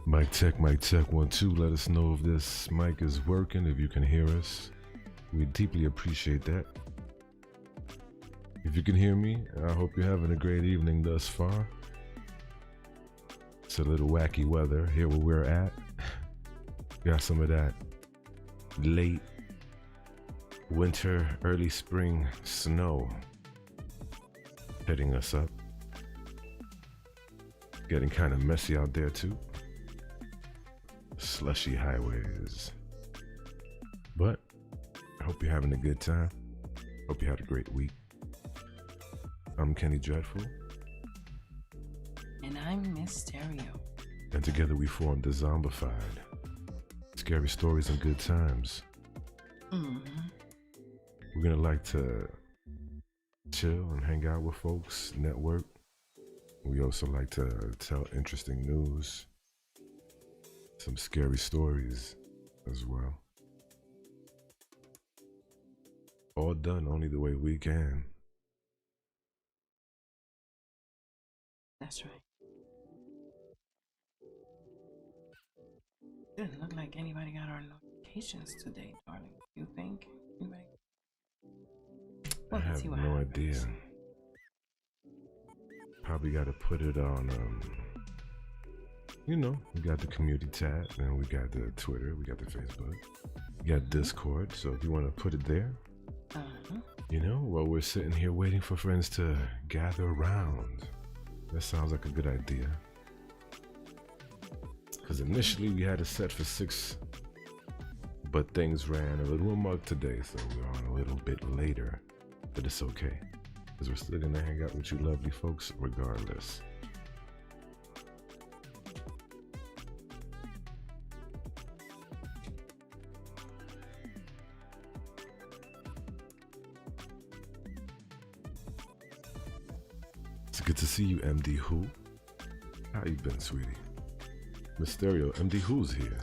Mic check, 1, 2. Let us know if this mic is working, if you can hear us. We deeply appreciate that. If you can hear me, I hope you're having a great evening thus far. It's a little wacky weather here where we're at. Got some of that late winter, early spring snow hitting us up. Getting kind of messy out there too. Slushy highways. But I hope you're having a good time. Hope you had a great week. I'm Kenny Dreadful. And I'm Miss Stereo. And together we form Dezombified. Scary stories and good times. We're gonna like to chill and hang out with folks, network. We also like to tell interesting news. Some scary stories as well. All done only the way we can. That's right. Didn't look like anybody got our notifications today, darling. You think? Anybody? Well, I have no idea. Probably got to put it on, you know, we got the community tab, and we got the Twitter, we got the Facebook, we got Discord, so if you want to put it there, you know, while we're sitting here waiting for friends to gather around. That sounds like a good idea. Because initially we had it set for 6, but things ran a little amok today, so we're on a little bit later, but it's okay. Because we're still going to hang out with you lovely folks regardless. It's good to see you, MD Who. How you been, sweetie? Mysterio, MD Who's here.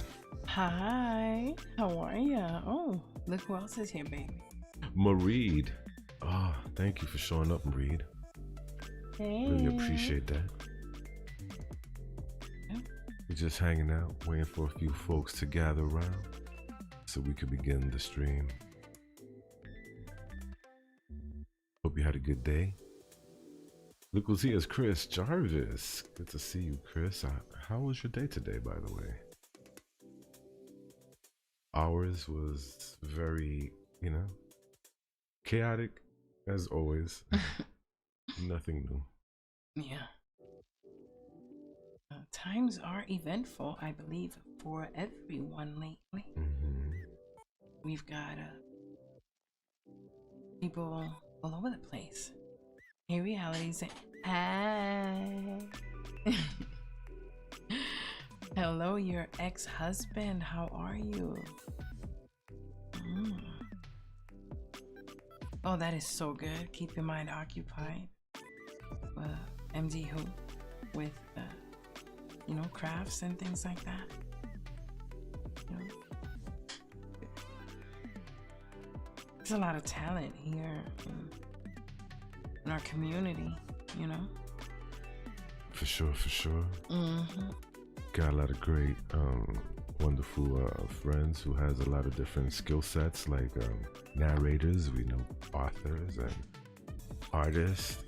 Hi, how are ya? Oh, look who else is here, baby. Mareed. Oh, thank you for showing up, Mareed. Hey. Really appreciate that. Yeah. We're just hanging out, waiting for a few folks to gather around so we could begin the stream. Hope you had a good day. Look who's here, is Chris Jarvis. Good to see you, Chris. How was your day today, by the way? Ours was very, you know, chaotic as always. Nothing new. Yeah. Times are eventful, I believe, for everyone lately. We've got people all over the place. Hey, realities. Hi. Hello, your ex-husband. How are you? Oh, that is so good. Keep your mind occupied. MD Who with you know, crafts and things like that. You know? There's a lot of talent here in our community, you know. For sure, for sure. Got a lot of great, wonderful friends who has a lot of different skill sets, like narrators, we know authors and artists,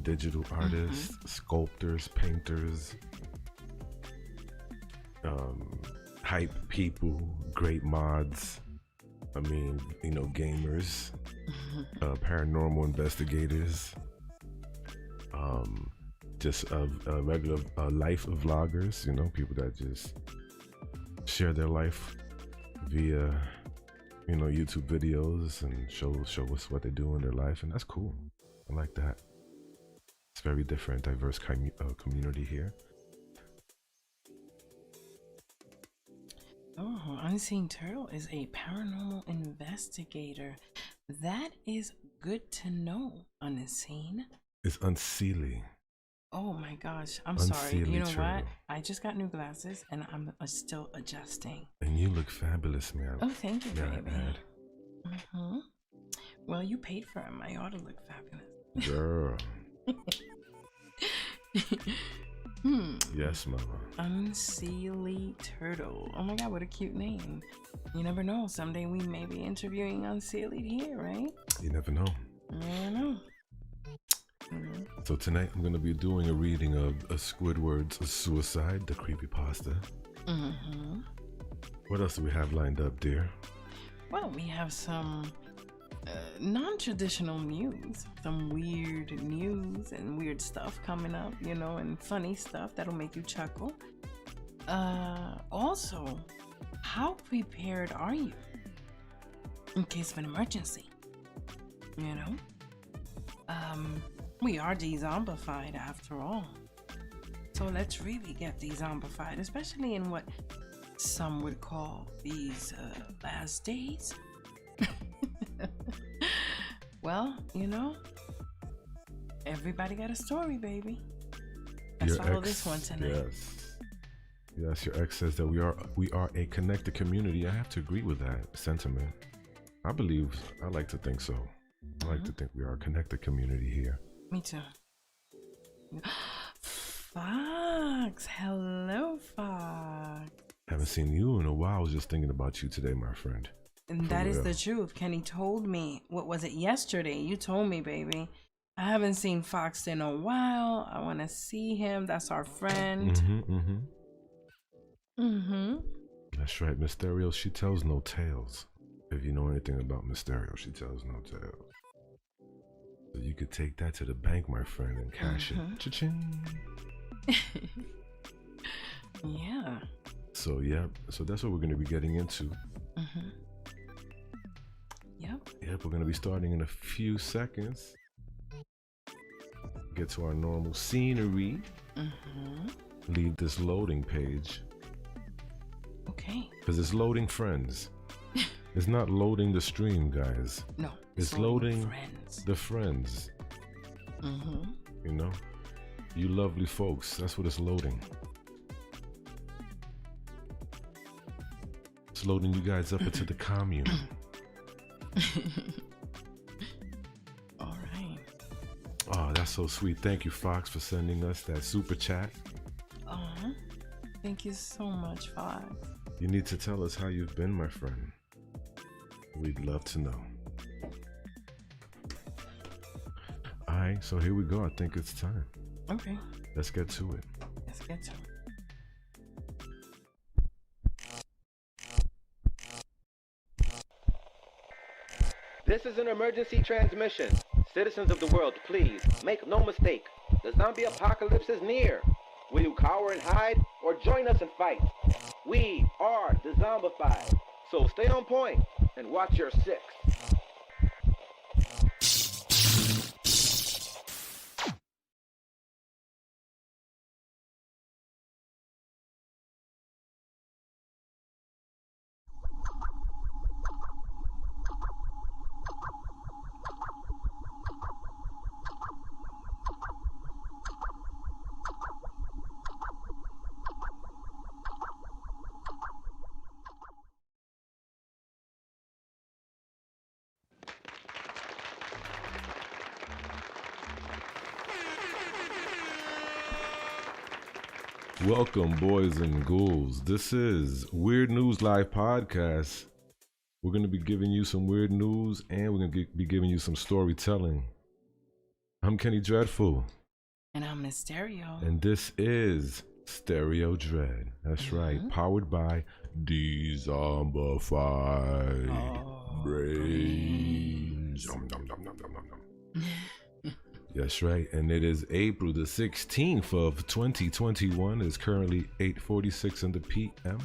digital artists, sculptors, painters, hype people, great mods. I mean, you know, gamers, paranormal investigators, just regular life vloggers, you know, people that just share their life via, you know, YouTube videos and show us what they do in their life, and that's cool. I like that. It's very different, diverse community here. Oh, Unseen Turtle is a paranormal investigator. That is good to know, Unseen. It's Unseelie. Oh my gosh, I'm sorry. You know Turtle. what? I just got new glasses and I'm still adjusting. And you look fabulous, man. Oh, thank you, baby. Mm-hmm. Well, you paid for them. I ought to look fabulous. Girl. Yes, mama. Unseelie Turtle. Oh my god, what a cute name. You never know. Someday we may be interviewing Unseelie here, right? You never know. I don't know. So tonight I'm going to be doing a reading of Squidward's Suicide, the creepypasta. What else do we have lined up, dear? Well, we have some non-traditional news, some weird news and weird stuff coming up, you know, and funny stuff that'll make you chuckle. Also, how prepared are you in case of an emergency? You know? We are dezombified after all. So let's really get dezombified, especially in what some would call these last days. Well, you know, everybody got a story, baby. Let's follow this one tonight. Yes, your ex says that we are a connected community. I have to agree with that sentiment. I like to think so. I like to think we are a connected community here. Me too. Fox, hello, Fox. Haven't seen you in a while. I was just thinking about you today, my friend. And that is the truth. Kenny told me, what was it, yesterday? You told me, baby. I haven't seen Fox in a while. I want to see him. That's our friend. That's right. Mysterio, she tells no tales. If you know anything about Mysterio, she tells no tales. So you could take that to the bank, my friend, and cash it. Cha-ching. Yeah. So, so that's what we're going to be getting into. Yep, we're going to be starting in a few seconds. Get to our normal scenery. Leave this loading page. Okay. Because it's loading friends. It's not loading the stream, guys. No. It's loading friends. the friends. You know? You lovely folks. That's what it's loading. It's loading you guys up into the commune. All right. Oh, that's so sweet. Thank you, Fox, for sending us that super chat. Thank you so much, Fox. You need to tell us how you've been, my friend. We'd love to know. All right, so here we go. I think it's time. Okay. Let's get to it. Let's get to it. This is an emergency transmission. Citizens of the world, please, make no mistake. The zombie apocalypse is near. Will you cower and hide, or join us and fight? We are Dezombified, so stay on point and watch your six. Welcome, boys and ghouls. This is Weird News Live Podcast. We're going to be giving you some weird news, and we're going to be giving you some storytelling. I'm Kenny Dreadful. And I'm Mysterio. And this is Stereo Dread. That's right. Powered by Dezombified Brains. That's right. And it is April the 16th of 2021. It's currently 8:46 in the PM.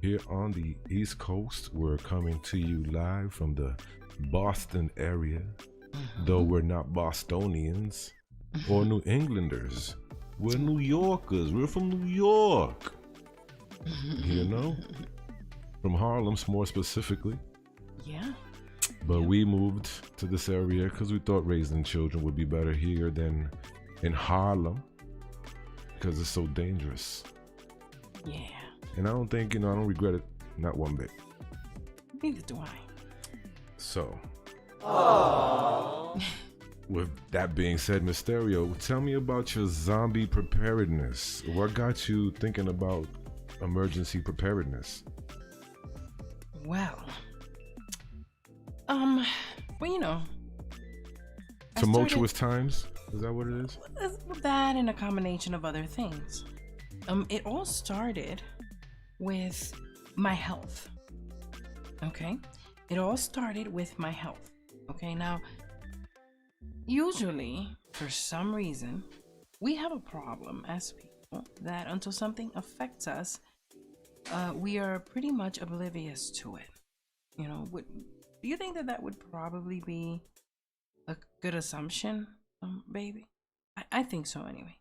Here on the East Coast, we're coming to you live from the Boston area. Though we're not Bostonians or New Englanders. We're New Yorkers. We're from New York. You know? from Harlem, more specifically. Yeah. But we moved to this area because we thought raising children would be better here than in Harlem because it's so dangerous. Yeah. And I don't think, I don't regret it, not one bit. Neither do I. So, with that being said, Mysterio, tell me about your zombie preparedness. What got you thinking about emergency preparedness? Well, you know, Tumultuous times? Is that what it is? That and a combination of other things. It all started with my health. Okay? It all started with my health. Okay, now, usually, for some reason, we have a problem as people that until something affects us, we are pretty much oblivious to it. You know, do you think that that would probably be a good assumption, baby? I think so anyway.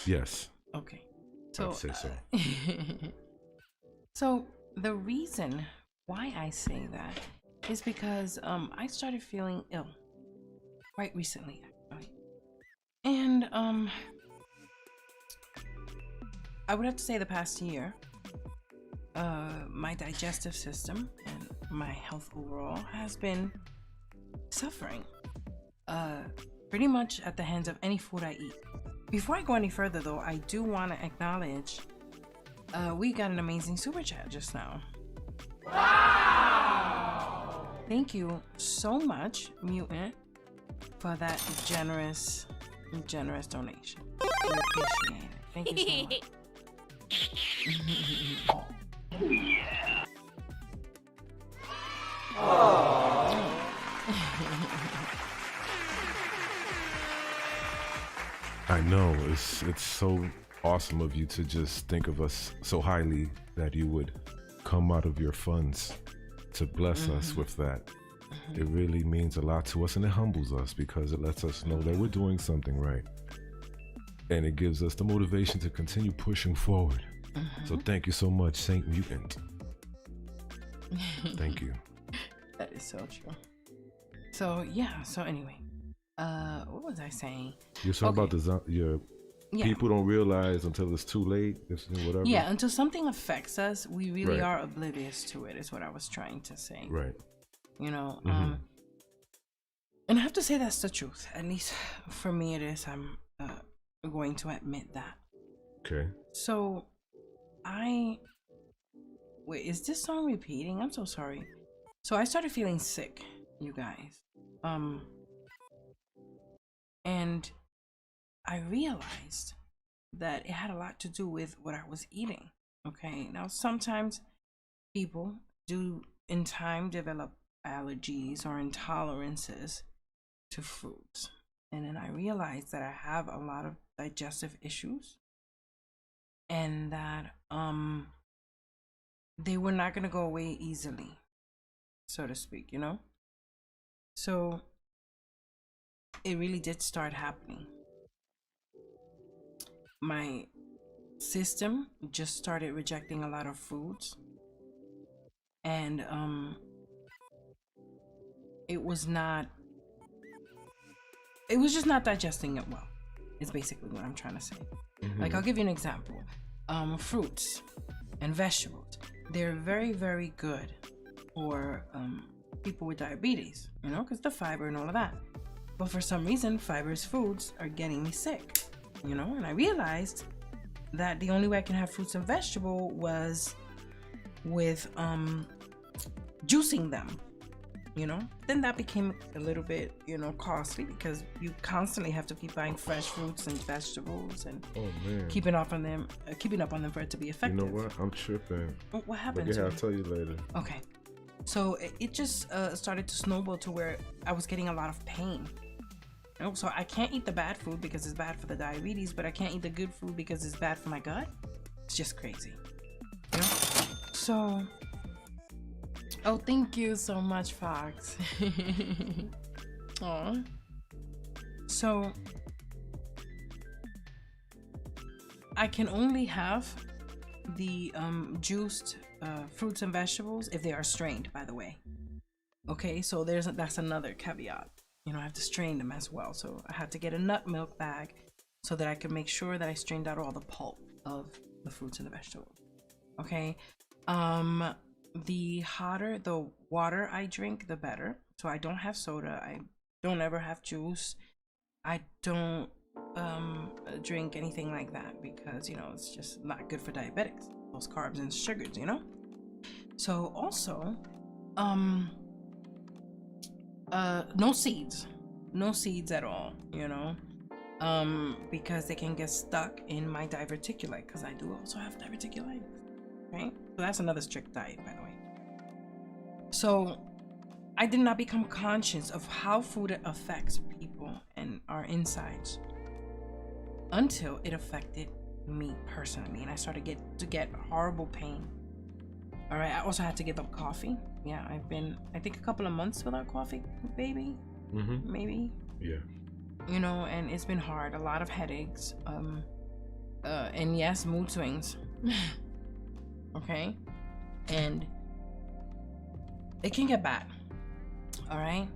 Yes. Okay. So, I'd say so. So the reason why I say that is because I started feeling ill quite recently, actually. And I would have to say the past year, my digestive system and my health overall has been suffering pretty much at the hands of any food I eat. Before I go any further though, I do want to acknowledge we got an amazing super chat just now. Wow! Thank you so much, Mutant, for that generous donation. We appreciate it. Thank you so much. Oh yeah. I know, it's so awesome of you to just think of us so highly that you would come out of your funds to bless us with that. It really means a lot to us, and it humbles us because it lets us know that we're doing something right. And it gives us the motivation to continue pushing forward. So thank you so much, Saint Mutant. Thank you. That is so true. So yeah, so anyway, what was I saying? You're talking about people don't realize until it's too late, whatever. Yeah, until something affects us, we really are oblivious to it, is what I was trying to say. Right. You know, and I have to say that's the truth. At least for me it is. I'm going to admit that. Okay. So wait, is this song repeating? I'm so sorry. So I started feeling sick, you guys. And I realized that it had a lot to do with what I was eating. Okay, now sometimes people do in time develop allergies or intolerances to foods. And then I realized that I have a lot of digestive issues and that they were not going to go away easily, so to speak, you know? So it really did start happening. My system just started rejecting a lot of foods, and it was just not digesting it well, is basically what I'm trying to say. Like, I'll give you an example. Fruits and vegetables, they're very, very good for people with diabetes, you know, because the fiber and all of that. But for some reason, fibrous foods are getting me sick, you know, and I realized that the only way I can have fruits and vegetable was with juicing them, you know. Then that became a little bit, you know, costly because you constantly have to keep buying fresh fruits and vegetables and keeping up on them for it to be effective. You know what? I'm tripping. What happened? Yeah, I'll tell you later. Okay. So it just started to snowball to where I was getting a lot of pain. You know, so I can't eat the bad food because it's bad for the diabetes, but I can't eat the good food because it's bad for my gut. It's just crazy. You know? So, oh, thank you so much, Fox. Aw. So, I can only have the juiced fruits and vegetables if they are strained, by the way. Okay, so that's another caveat. You know, I have to strain them as well. So I had to get a nut milk bag so that I could make sure that I strained out all the pulp of the fruits and the vegetables. Okay. The hotter the water I drink, the better. So I don't have soda. I don't ever have juice. I don't drink anything like that because, you know, it's just not good for diabetics. Those carbs and sugars, you know? So also, no seeds at all, you know, because they can get stuck in my diverticulite, because I do also have diverticulitis. Okay, so that's another strict diet, by the way. So I did not become conscious of how food affects people and our insides until it affected me personally, and I started to get horrible pain. All right, I also had to give up coffee. Yeah, I've been, I think, a couple of months without coffee, maybe. Yeah, you know, and it's been hard. A lot of headaches, and yes, mood swings. Okay, and it can get bad. All right,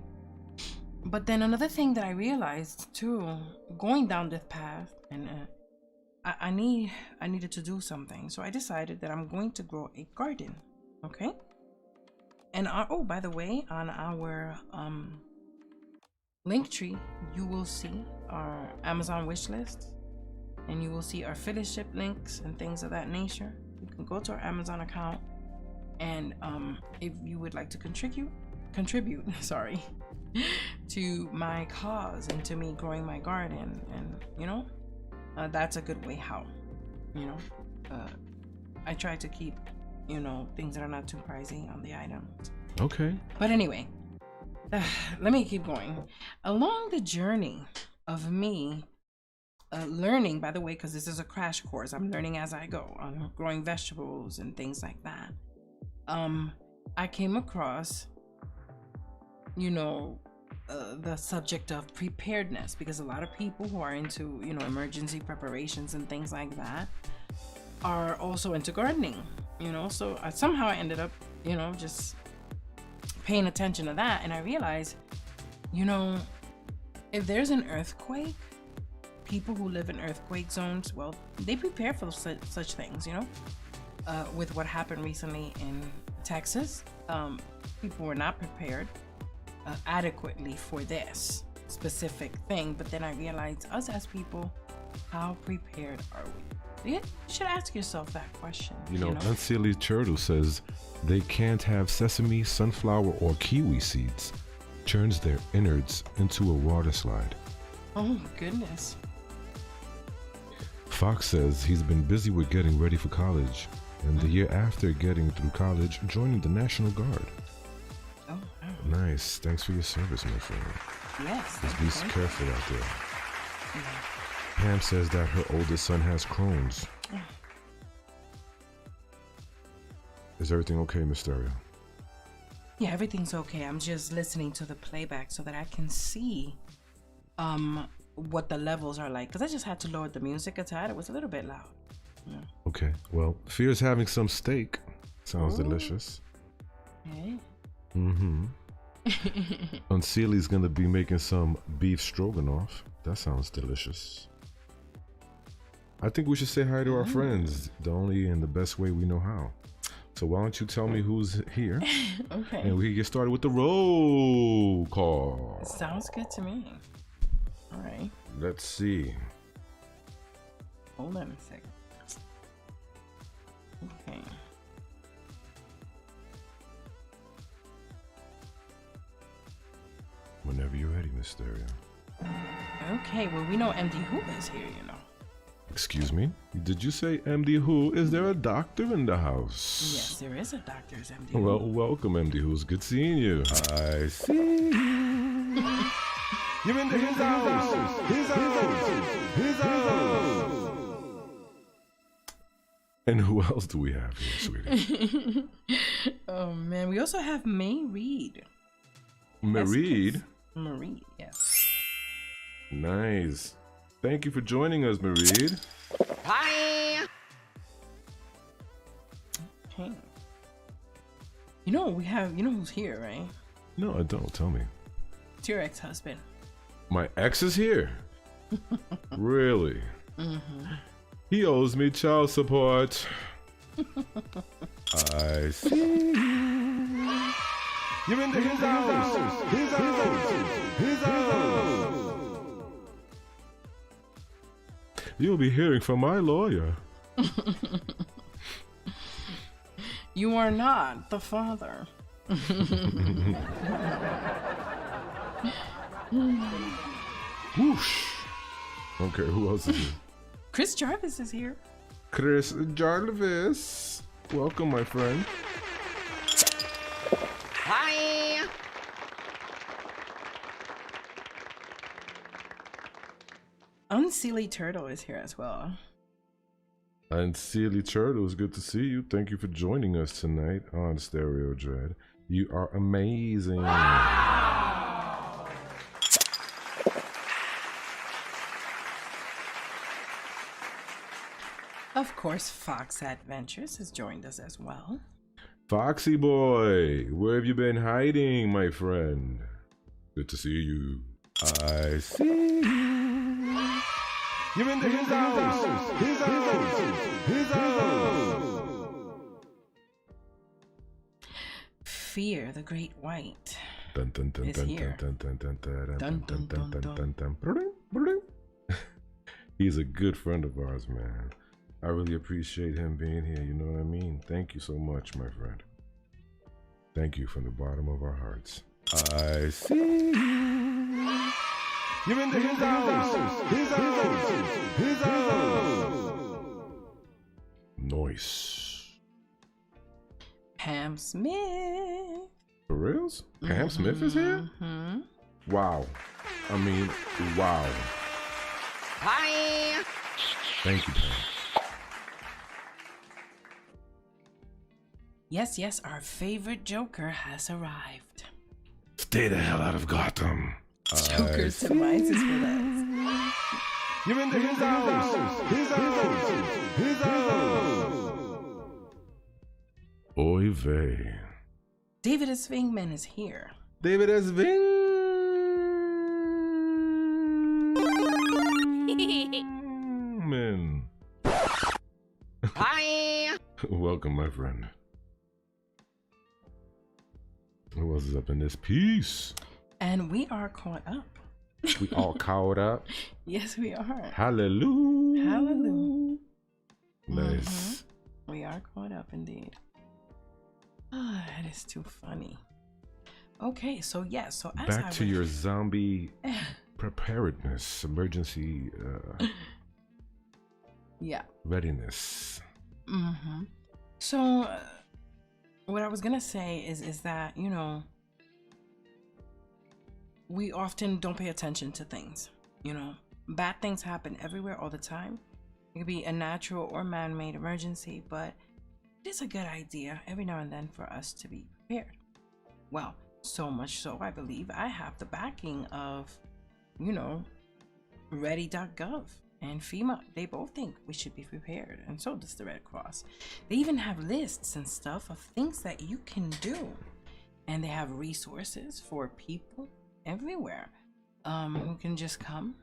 but then another thing that I realized too, going down this path, and I needed to do something, so I decided that I'm going to grow a garden. Okay, and oh, by the way, on our link tree, you will see our Amazon wish list, and you will see our affiliate links and things of that nature. You can go to our Amazon account, and if you would like to contribute sorry, to my cause and to me growing my garden, and you know, that's a good way how, you know, I try to keep, you know, things that are not too pricey on the items. Okay. But anyway, let me keep going. Along the journey of me learning, by the way, because this is a crash course, I'm learning as I go on growing vegetables and things like that. I came across, you know, the subject of preparedness, because a lot of people who are into, you know, emergency preparations and things like that are also into gardening, you know. So somehow I ended up, you know, just paying attention to that, and I realized, you know, if there's an earthquake, people who live in earthquake zones, well, they prepare for such things, you know. With what happened recently in Texas, people were not prepared adequately for this specific thing. But then I realized, us as people, how prepared are we? You should ask yourself that question. You know? Unseelie Turtle says they can't have sesame, sunflower, or kiwi seeds. Turns their innards into a water slide. Oh goodness. Fox says he's been busy with getting ready for college, and the year after getting through college, joining the National Guard. Oh, wow. Nice. Thanks for your service, my friend. Yes. Just be careful out there. Yeah. Pam says that her oldest son has Crohn's. Is everything okay, Mysterio? Yeah, everything's okay. I'm just listening to the playback so that I can see what the levels are like, because I just had to lower the music a tad. It was a little bit loud. Yeah. Okay. Well, Fear's having some steak. Sounds delicious. Okay. Unseelie's gonna be making some beef stroganoff. That sounds delicious. I think we should say hi to our friends, the only and the best way we know how. So why don't you tell me who's here? Okay. And we can get started with the roll call. Sounds good to me. All right. Let's see. Hold on a second. Okay. Whenever you're ready, Mysterio. Okay, well, we know MD Who is here, you know. Excuse me? Did you say MD Who? Is there a doctor in the house? Yes, there is a doctor's MD Who. Well, welcome, MD Who's good seeing you. I see you. You're in his house. His house. His house. And who else do we have here, sweetie? Oh, man. We also have May Reed. Mareed? Marie, yes. Nice. Thank you for joining us, Mareed. Hi. Okay. You know who's here, right? No, I don't. Tell me. It's your ex-husband. My ex is here. Really? He owes me child support. I see. You're in his house. His house. His house. You'll be hearing from my lawyer. You are not the father. Whoosh. Okay, who else is here? Chris Jarvis is here. Chris Jarvis. Welcome, my friend. Hi. Unseelie Turtle is here as well. And Sealy Turtle, it's good to see you. Thank you for joining us tonight on Stereo Dread. You are amazing. Of course, Fox Adventures has joined us as well. Foxy boy, where have you been hiding, my friend? Good to see you. I see you. You're in his house. His house. His house. Fear the Great White. Dun dun dun is dun here. dun dun dun dun Dun, dun, dun, dun. dun dun. He's a good friend of ours, man. I really appreciate him being here. You know what I mean? Thank you so much, my friend. Thank you from the bottom of our hearts. I see you. You're in his house. His house. His house. Noise. Pam Smith. For reals? Pam Smith is here? Wow. I mean, wow. Hi. Thank you, Pam. Yes, our favorite Joker has arrived. Stay the hell out of Gotham. Joker's demise is with us. You're in his house. His house. His house. Oy vey. David S. Vingman is here. David S. Vingman. Hi. Welcome, my friend. Who else is up in this piece? And we are caught up. We all caught up. Yes, we are. Hallelujah. Hallelujah. Nice. We are caught up indeed. Ah, that is too funny. Okay, so yes, so as Back to your zombie preparedness, emergency yeah, readiness. So what I was gonna say is that, you know, we often don't pay attention to things. You know, bad things happen everywhere all the time. It could be a natural or man-made emergency, but it is a good idea every now and then for us to be prepared. Well, so much so I believe I have the backing of, you know, ready.gov and FEMA. They both think we should be prepared, and so does the Red Cross. They even have lists and stuff of things that you can do, and they have resources for people everywhere who can just come.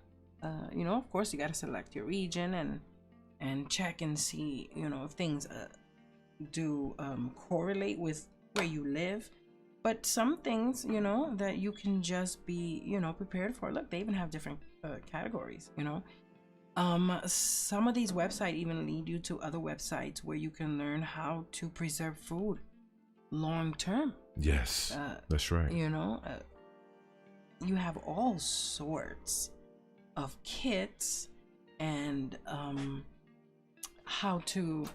You know, of course you got to select your region and check and see, you know, if things do correlate with where you live. But some things, you know, that you can just be, you know, prepared for. Look, they even have different categories, you know. Some of these websites even lead you to other websites where you can learn how to preserve food long term. Yes, that's right. You know, you have all sorts of kits and how to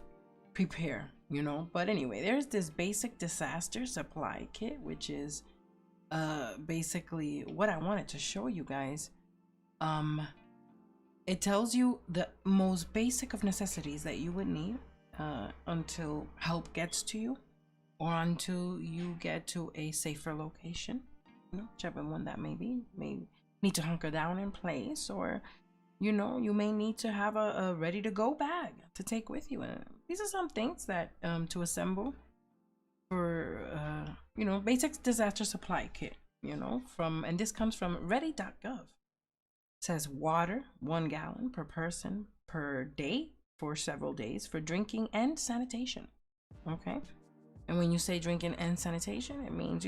prepare, you know. But anyway, there's this basic disaster supply kit, which is basically what I wanted to show you guys. It tells you the most basic of necessities that you would need until help gets to you, or until you get to a safer location, you know, whichever one that may be. You may need to hunker down in place, or, you know, you may need to have a ready to go bag to take with you. And these are some things that to assemble for basic disaster supply kit. And this comes from ready.gov. It says water 1 gallon per person per day for several days for drinking and sanitation. Okay, and when you say drinking and sanitation, it means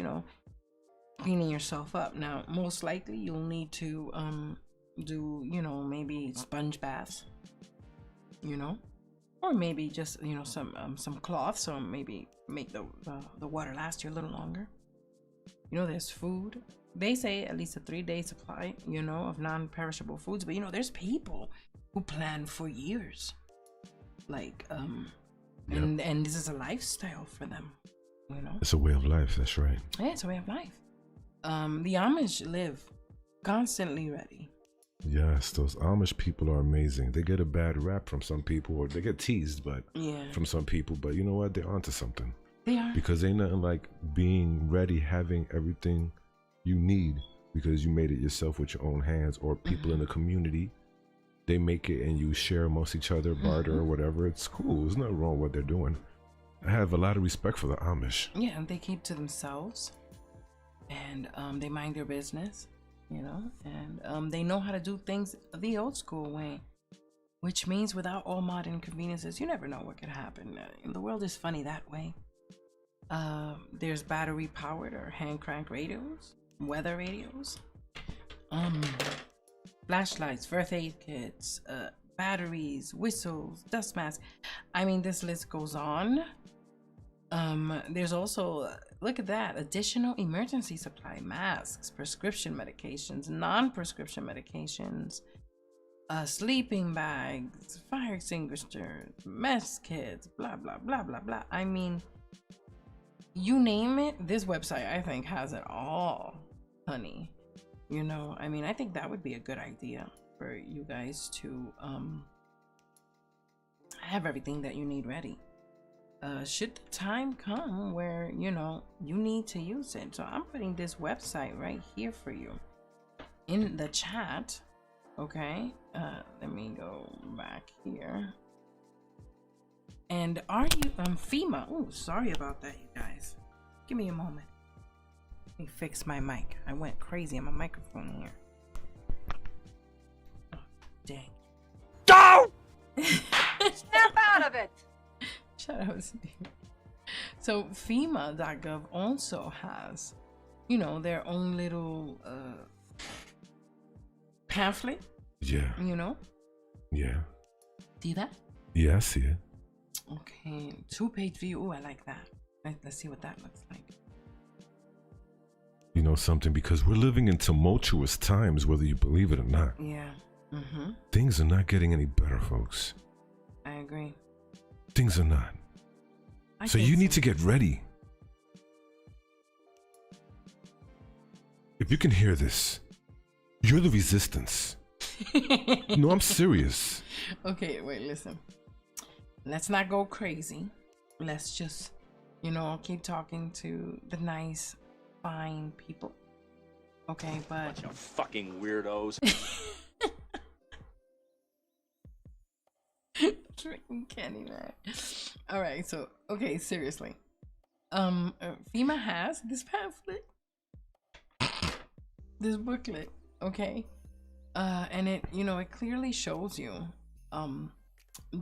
cleaning yourself up. Now, most likely you'll need to do maybe sponge baths, or maybe just some cloths, or maybe make the water last you a little longer. There's food. They say at least a 3-day supply of non-perishable foods, but there's people who plan for years, like and this is a lifestyle for them. It's a way of life. That's right. Yeah, it's a way of life. The Amish live constantly ready. Yes, those Amish people are amazing. They get a bad rap from some people, or they get teased, but from some people. But you know what? They're onto something. They are. Because ain't nothing like being ready, having everything you need because you made it yourself with your own hands, or people in the community, they make it and you share amongst each other, barter or whatever. It's cool. There's nothing wrong with what they're doing. I have a lot of respect for the Amish. Yeah, and they keep to themselves, and they mind their business, and they know how to do things the old school way, which means without all modern conveniences, you never know what could happen. The world is funny that way. There's battery powered or hand crank radios, weather radios, flashlights, first aid kits, batteries, whistles, dust masks. I mean, this list goes on. There's also, look at that, additional emergency supply: masks, prescription medications, non-prescription medications, sleeping bags, fire extinguishers, mess kits, blah blah blah blah blah. I mean, you name it, this website I think has it all, honey. I think that would be a good idea for you guys to have everything that you need ready. Should the time come where you need to use it. So I'm putting this website right here for you in the chat. Okay, let me go back here. And are you FEMA? Oh, sorry about that, you guys. Give me a moment. Let me fix my mic. I went crazy on my microphone here. Oh, dang. Go! Snap out of it! Shut up, Steve. So FEMA.gov also has, their own little pamphlet. Yeah. Yeah. See that? Yeah, I see it. Okay, 2-page view. Ooh, I like that. Let's see what that looks like. You know something, because we're living in tumultuous times, whether you believe it or not. Yeah. Things are not getting any better, folks. I agree. Things are not. So you need to get ready. If you can hear this, you're the resistance. No, I'm serious. Okay, wait, listen. Let's not go crazy. Let's just, keep talking to the nice, fine people. Okay, but... Bunch of fucking weirdos. Freaking Kenny, man. All right, so okay, seriously. FEMA has this pamphlet, this booklet, okay, and it, it clearly shows you,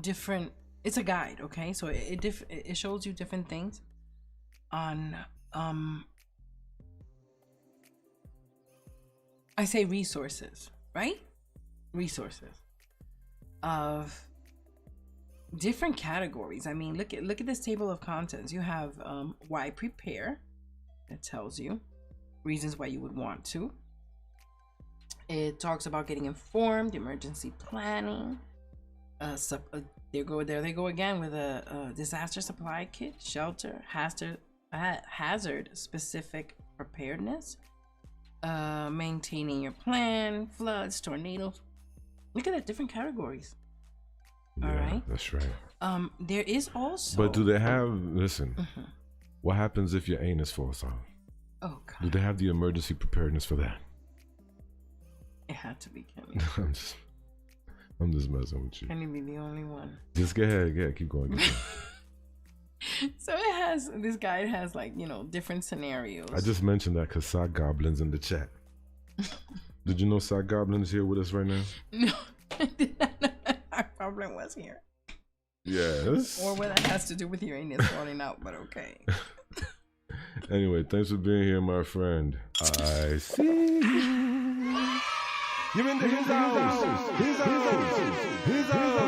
different. It's a guide, okay, so it shows you different things on, I say resources, right? Resources of different categories. I mean, look at this table of contents. You have why prepare. It tells you reasons why you would want to. It talks about getting informed, emergency planning. There they go again with a disaster supply kit, shelter, hazard specific preparedness, maintaining your plan, floods, tornadoes. Look at the different categories. Yeah, all right, that's right. There is also. But do they have? Listen, what happens if your anus falls off? Oh God. Do they have the emergency preparedness for that? It had to be Kenny. I'm just messing with you. Kenny be the only one. Just go ahead, keep going. So it has, this guide has like, you know, different scenarios. I just mentioned that because Sock Goblin's in the chat. Did you know Sock Goblin is here with us right now? No, I did not know that Goblin was here. Yes. Or what that has to do with hearing this falling out, but okay. Anyway, thanks for being here, my friend. I see you. You're in his house. His house. His house.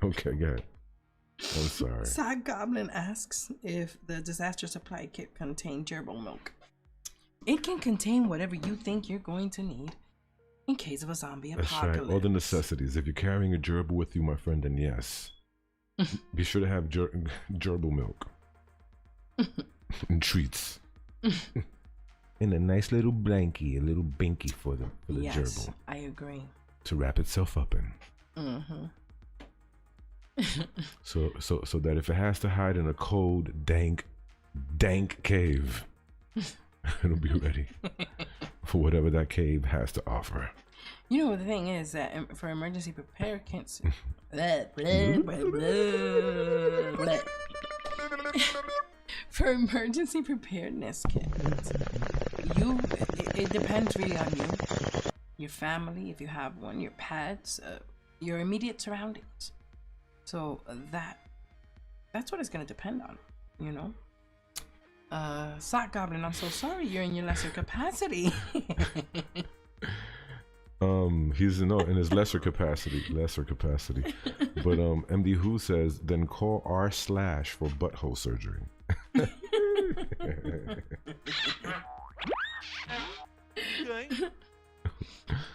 Okay, go ahead. I'm sorry. Sock Goblin asks if the disaster supply kit contained gerbil milk. It can contain whatever you think you're going to need in case of a zombie apocalypse. That's right. All the necessities. If you're carrying a gerbil with you, my friend, then yes. Be sure to have gerbil milk. And treats. And a nice little blankie, a little binky for the yes, gerbil. I agree. To wrap itself up in. Mm-hmm. So that if it has to hide in a cold, dank cave, it'll be ready for whatever that cave has to offer. You know, the thing is that for emergency preparedness, for emergency preparedness kits, it depends really on you, your family, if you have one, your pets, your immediate surroundings. So that's what it's gonna depend on, you know. Sock Goblin, I'm so sorry you're in your lesser capacity. He's in his lesser capacity. But MD Who says, then call R/ for butthole surgery.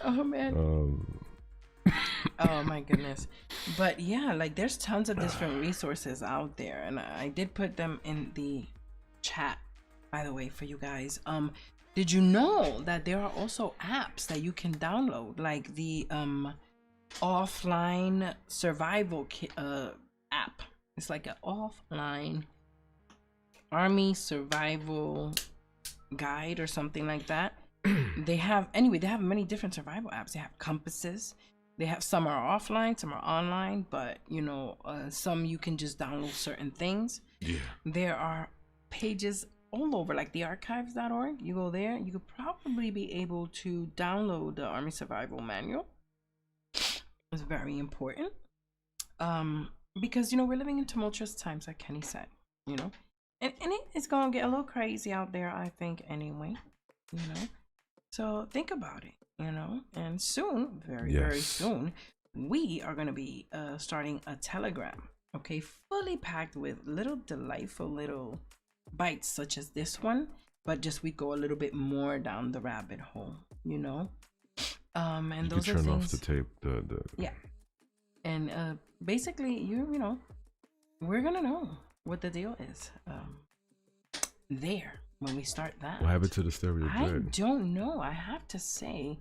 Oh man. Oh my goodness. But yeah, like there's tons of different resources out there, and I did put them in the chat, by the way, for you guys. Did you know that there are also apps that you can download, like the offline survival kit app? It's like an offline army survival guide or something like that. They have many different survival apps. They have compasses. They have, some are offline, some are online, but you know, some you can just download certain things. Yeah. There are pages all over, like the archives.org. You go there, you could probably be able to download the Army Survival Manual. It's very important. Because you know, we're living in tumultuous times, like Kenny said, you know. And it's gonna get a little crazy out there, I think, anyway. You know. So think about it. You know, and soon, very soon, we are going to be starting a Telegram, okay, fully packed with little delightful little bites such as this one, but just we go a little bit more down the rabbit hole, you know. And you those can are turn things, off the tape. Yeah, and basically, you know, we're gonna know what the deal is there. When we start that, what happened to the stereo I grid? don't know. I have to say,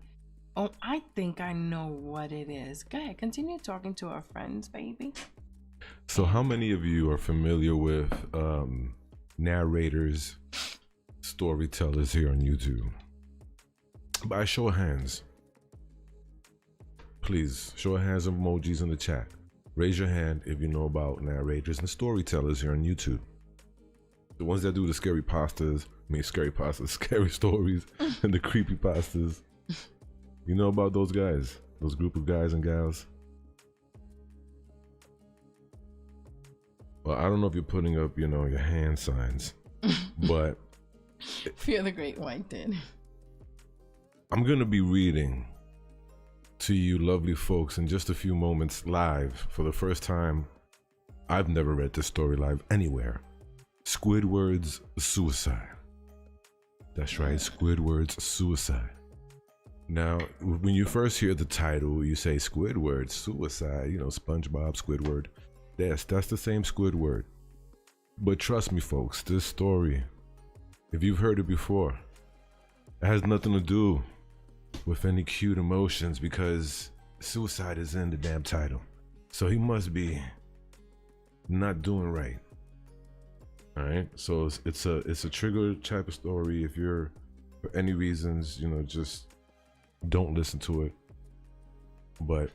oh, I think I know what it is. Go ahead, continue talking to our friends, baby. So how many of you are familiar with narrators, storytellers here on YouTube? By show of hands. Please, show of hands emojis in the chat. Raise your hand if you know about narrators and storytellers here on YouTube. The ones that do the scary stories and the creepy pastas. You know about those guys, those group of guys and gals? Well, I don't know if you're putting up, you know, your hand signs, but Fear the Great White did. I'm going to be reading to you lovely folks in just a few moments live for the first time. I've never read this story live anywhere. Squidward's Suicide. That's right, Squidward's Suicide. Now, when you first hear the title, you say Squidward, Suicide, you know, SpongeBob, Squidward. Yes, that's the same Squidward. But trust me, folks, this story, if you've heard it before, it has nothing to do with any cute emotions because suicide is in the damn title. So he must be not doing right. All right, so it's a trigger type of story. If you're, for any reasons, you know, just don't listen to it. But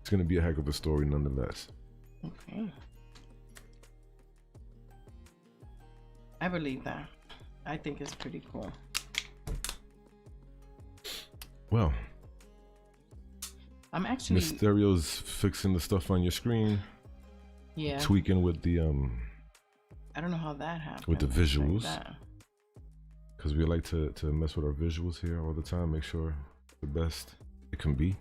It's gonna be a heck of a story nonetheless. Okay. I believe that. I think it's pretty cool. Well, I'm actually Mysterio's fixing the stuff on your screen. Yeah. Tweaking with the I don't know how that happened. with the visuals. Like Because we like to mess with our visuals here all the time, make sure the best it can be.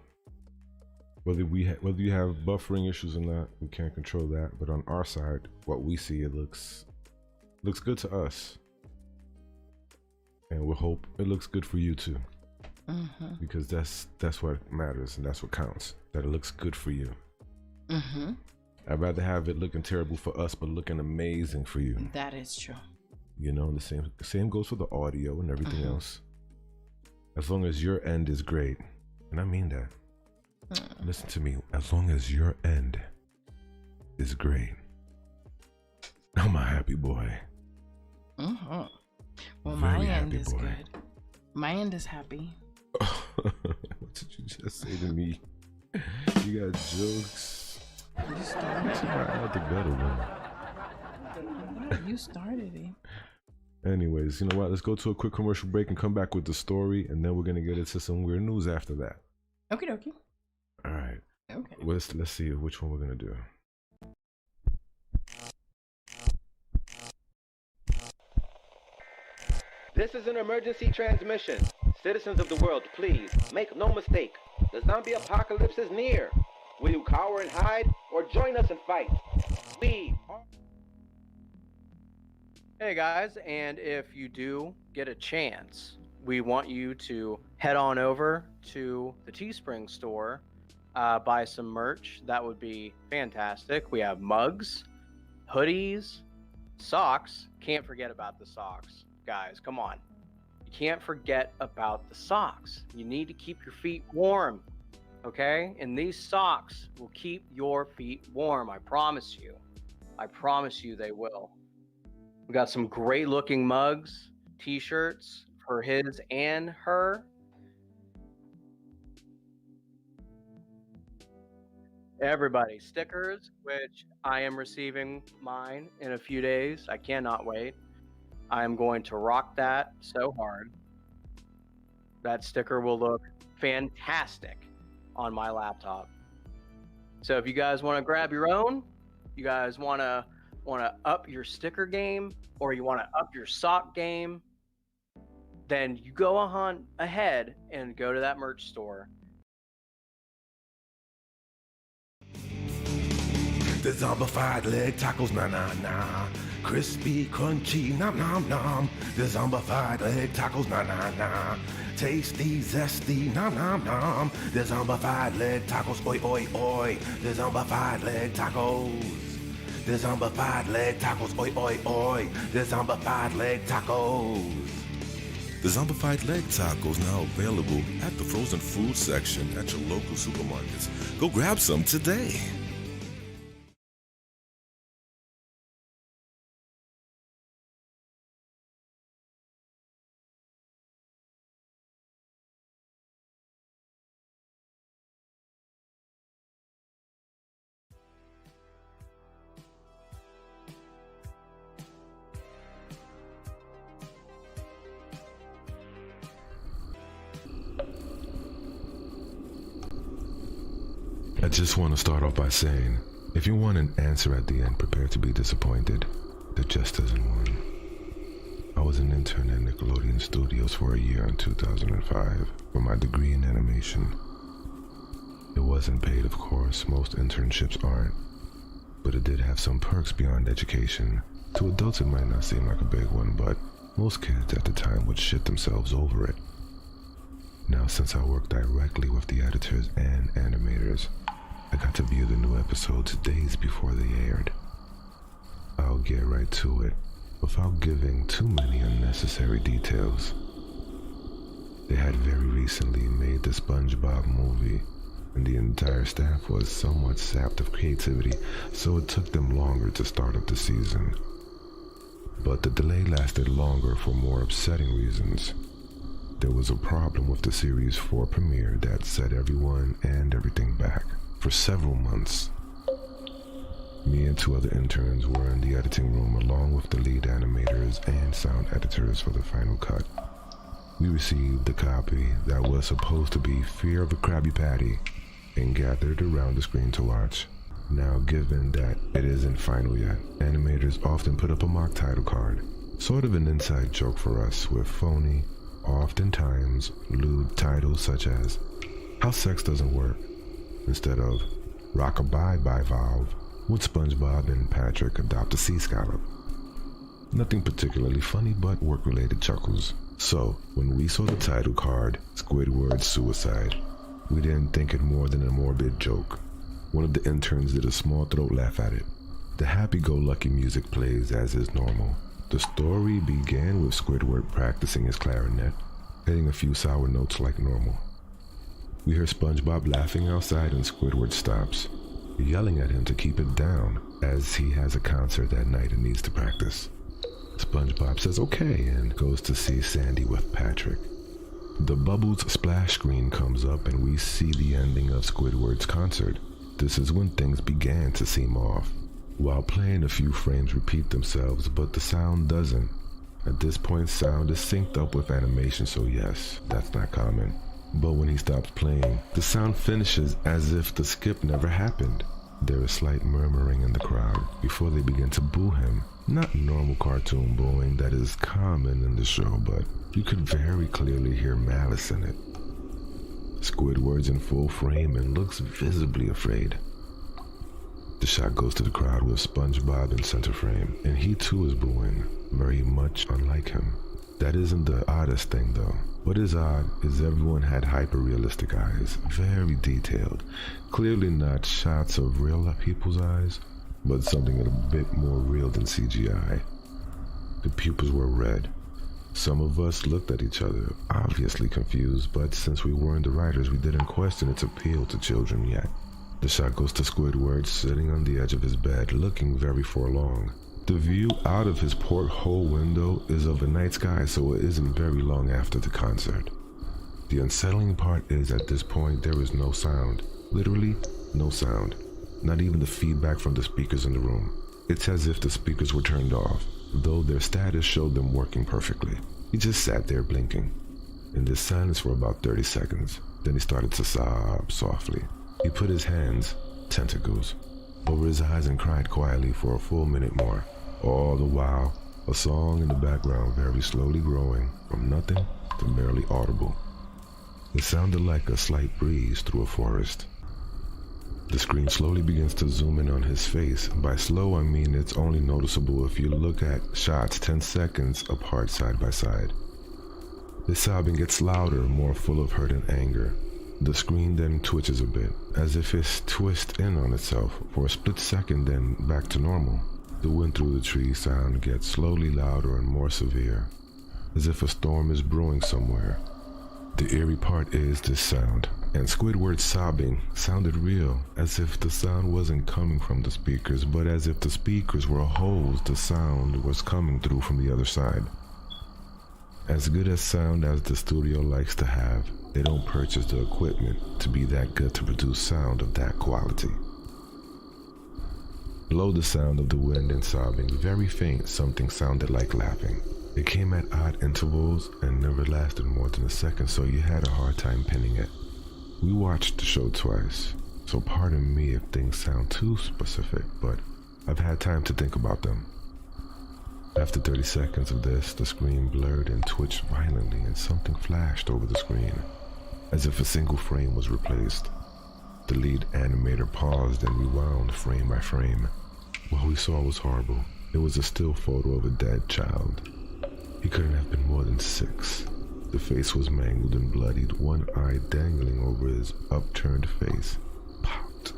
Whether you have buffering issues or not, we can't control that. But on our side, what we see, it looks good to us, and we hope it looks good for you too. Mm-hmm. Because that's what matters, and that's what counts. That it looks good for you. Mm-hmm. I'd rather have it looking terrible for us, but looking amazing for you. That is true. You know, the same goes for the audio and everything else. As long as your end is great, and I mean that. Listen to me. As long as your end is great, I'm a happy boy. Mm-hmm. Well, Very my end happy is boy. good. My end is happy. What did you just say to me? You got jokes. You started I had the better one. You started it. Anyways, you know what? Let's go to a quick commercial break and come back with the story, and then we're gonna get into some weird news after that. Okie dokie. All right. Okay. Well, let's see which one we're gonna do. This is an emergency transmission. Citizens of the world, please, make no mistake. The zombie apocalypse is near. Will you cower and hide, or join us and fight? We are... Hey guys, and if you do get a chance, we want you to head on over to the Teespring store, buy some merch. That would be fantastic. We have mugs, hoodies, socks. Can't forget about the socks. Guys, come on. You can't forget about the socks. You need to keep your feet warm, okay? And these socks will keep your feet warm. I promise you. I promise you they will. We got some great looking mugs, t-shirts for his and her. Everybody, stickers, which I am receiving mine in a few days. I cannot wait. I am going to rock that so hard. That sticker will look fantastic on my laptop. So if you guys want to grab your own, you guys want to up your sticker game, or you want to up your sock game, then you go on ahead and go to that merch store. The zombified leg tacos, na na na. Crispy, crunchy, nom nom nom. The zombified leg tacos, na na na. Tasty, zesty, nom nom nom. The zombified leg tacos, oi oi oi. The zombified leg tacos. The zombified leg tacos, oi oi oi. The zombified leg tacos. The Zombified Leg Tacos now available at the frozen food section at your local supermarkets. Go grab some today. I just want to start off by saying, if you want an answer at the end, prepare to be disappointed. There just isn't one. I was an intern at Nickelodeon Studios for a year in 2005 for my degree in animation. It wasn't paid, of course, most internships aren't, but it did have some perks beyond education. To adults it might not seem like a big one, but most kids at the time would shit themselves over it. Now, since I work directly with the editors and animators, I got to view the new episodes days before they aired. I'll get right to it, without giving too many unnecessary details. They had very recently made the SpongeBob movie, and the entire staff was somewhat sapped of creativity, so it took them longer to start up the season. But the delay lasted longer for more upsetting reasons. There was a problem with the Series 4 premiere that set everyone and everything back. for several months. Me and 2 other interns were in the editing room along with the lead animators and sound editors for the final cut. We received the copy that was supposed to be Fear of a Krabby Patty and gathered around the screen to watch. Now, given that it isn't final yet, animators often put up a mock title card, sort of an inside joke for us, with phony, oftentimes lewd titles such as How Sex Doesn't Work, instead of Rockabye by Valve, Would SpongeBob and Patrick Adopt a Sea Scallop? Nothing particularly funny, but work-related chuckles. So, when we saw the title card, Squidward's Suicide, we didn't think it more than a morbid joke. One of the interns did a small throat laugh at it. The happy-go-lucky music plays as is normal. The story began with Squidward practicing his clarinet, hitting a few sour notes like normal. We hear SpongeBob laughing outside and Squidward stops, yelling at him to keep it down as he has a concert that night and needs to practice. SpongeBob says okay and goes to see Sandy with Patrick. The Bubbles splash screen comes up and we see the ending of Squidward's concert. This is when things began to seem off. While playing, a few frames repeat themselves, but the sound doesn't. At this point, sound is synced up with animation, so yes, that's not common. But when he stops playing, the sound finishes as if the skip never happened. There is slight murmuring in the crowd before they begin to boo him. Not normal cartoon booing that is common in the show, but you could very clearly hear malice in it. Squidward's in full frame and looks visibly afraid. The shot goes to the crowd with SpongeBob in center frame, and he too is booing, very much unlike him. That isn't the oddest thing though. What is odd is everyone had hyper-realistic eyes, very detailed. Clearly not shots of real people's eyes, but something a bit more real than CGI. The pupils were red. Some of us looked at each other, obviously confused, but since we weren't the writers, we didn't question its appeal to children yet. The shot goes to Squidward sitting on the edge of his bed, looking very forlorn. The view out of his porthole window is of the night sky, so it isn't very long after the concert. The unsettling part is at this point there is no sound. Literally, no sound. Not even the feedback from the speakers in the room. It's as if the speakers were turned off, though their status showed them working perfectly. He just sat there blinking. In this silence for about 30 seconds, then he started to sob softly. He put his hands, tentacles, over his eyes and cried quietly for a full minute more. All the while, a song in the background very slowly growing from nothing to barely audible. It sounded like a slight breeze through a forest. The screen slowly begins to zoom in on his face. By slow, I mean it's only noticeable if you look at shots 10 seconds apart side by side. His sobbing gets louder, more full of hurt and anger. The screen then twitches a bit, as if it's twists in on itself for a split second, then back to normal. The wind through the trees sound gets slowly louder and more severe, as if a storm is brewing somewhere. The eerie part is this sound, and Squidward's sobbing sounded real, as if the sound wasn't coming from the speakers, but as if the speakers were holes the sound was coming through from the other side. As good a sound as the studio likes to have, they don't purchase the equipment to be that good to produce sound of that quality. Below the sound of the wind and sobbing, very faint, something sounded like laughing. It came at odd intervals and never lasted more than a second, so you had a hard time pinning it. We watched the show twice, so pardon me if things sound too specific, but I've had time to think about them. After 30 seconds of this, the screen blurred and twitched violently and something flashed over the screen, as if a single frame was replaced. The lead animator paused and rewound frame by frame. What we saw was horrible. It was a still photo of a dead child. He couldn't have been more than 6. The face was mangled and bloodied, one eye dangling over his upturned face. Popped.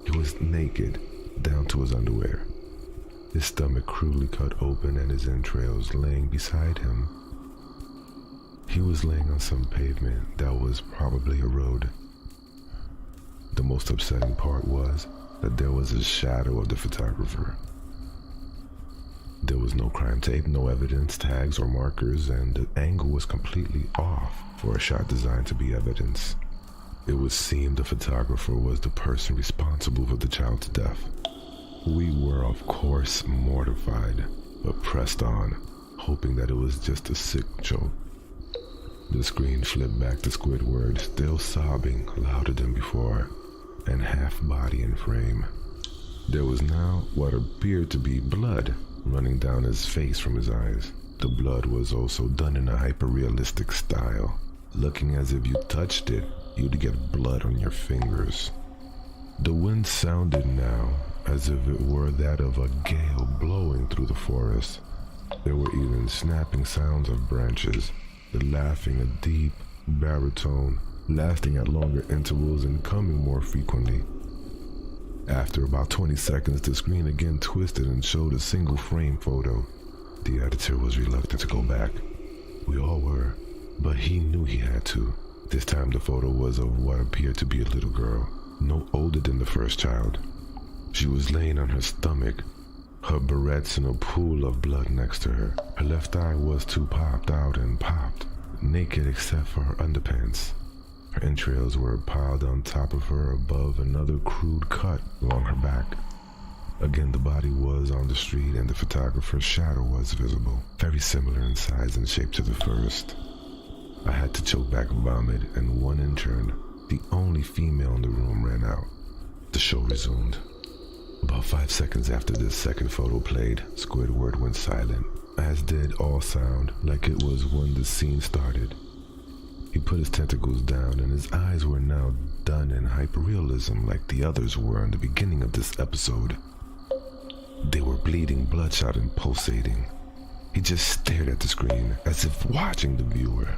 He was naked, down to his underwear. His stomach crudely cut open and his entrails laying beside him. He was laying on some pavement that was probably a road. The most upsetting part was that there was a shadow of the photographer. There was no crime tape, no evidence, tags, or markers, and the angle was completely off for a shot designed to be evidence. It would seem the photographer was the person responsible for the child's death. We were, of course, mortified, but pressed on, hoping that it was just a sick joke. The screen flipped back to Squidward, still sobbing louder than before, and half body in frame. There was now what appeared to be blood running down his face from his eyes. The blood was also done in a hyper-realistic style, looking as if you touched it, you'd get blood on your fingers. The wind sounded now as if it were that of a gale blowing through the forest. There were even snapping sounds of branches, the laughing a deep baritone, lasting at longer intervals and coming more frequently. After about 20 seconds, the screen again twisted and showed a single frame photo. The editor was reluctant to go back. We all were, but he knew he had to. This time the photo was of what appeared to be a little girl, no older than the first child. She was laying on her stomach, her barrettes in a pool of blood next to her. Her left eye was too popped out and popped, naked except for her underpants. Her entrails were piled on top of her above another crude cut along her back. Again, the body was on the street and the photographer's shadow was visible, very similar in size and shape to the first. I had to choke back vomit, and one intern, the only female in the room, ran out. The show resumed. About 5 seconds after this second photo played, Squidward went silent, as did all sound, like it was when the scene started. He put his tentacles down, and his eyes were now done in hyperrealism like the others were in the beginning of this episode. They were bleeding, bloodshot, and pulsating. He just stared at the screen, as if watching the viewer.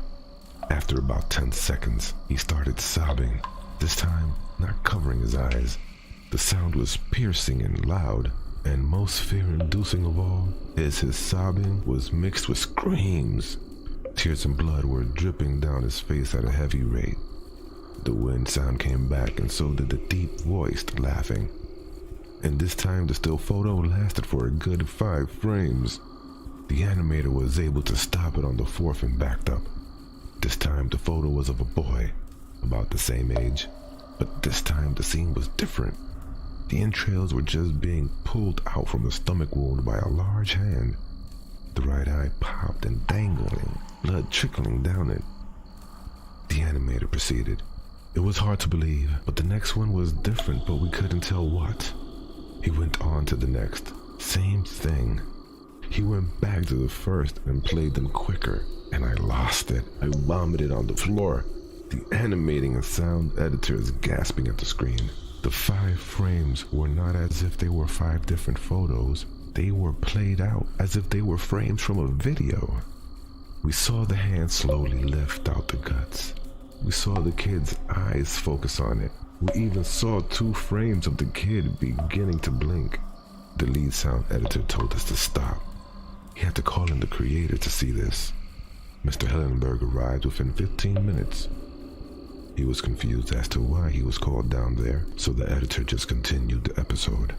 After about 10 seconds, he started sobbing, this time not covering his eyes. The sound was piercing and loud, and most fear-inducing of all is his sobbing was mixed with screams. Tears and blood were dripping down his face at a heavy rate. The wind sound came back, and so did the deep-voiced laughing. And this time the still photo lasted for a good 5 frames. The animator was able to stop it on the 4th and backed up. This time the photo was of a boy, about the same age, but this time the scene was different. The entrails were just being pulled out from a stomach wound by a large hand. The right eye popped and dangling, blood trickling down it. The animator proceeded. It was hard to believe, but the next one was different, but we couldn't tell what. He went on to the next. Same thing. He went back to the first and played them quicker, and I lost it. I vomited on the floor. The animating and sound editors gasping at the screen. The 5 frames were not as if they were 5 different photos. They were played out as if they were frames from a video. We saw the hand slowly lift out the guts. We saw the kid's eyes focus on it. We even saw 2 frames of the kid beginning to blink. The lead sound editor told us to stop. He had to call in the creator to see this. Mr. Hillenberg arrived within 15 minutes. He was confused as to why he was called down there, so the editor just continued the episode.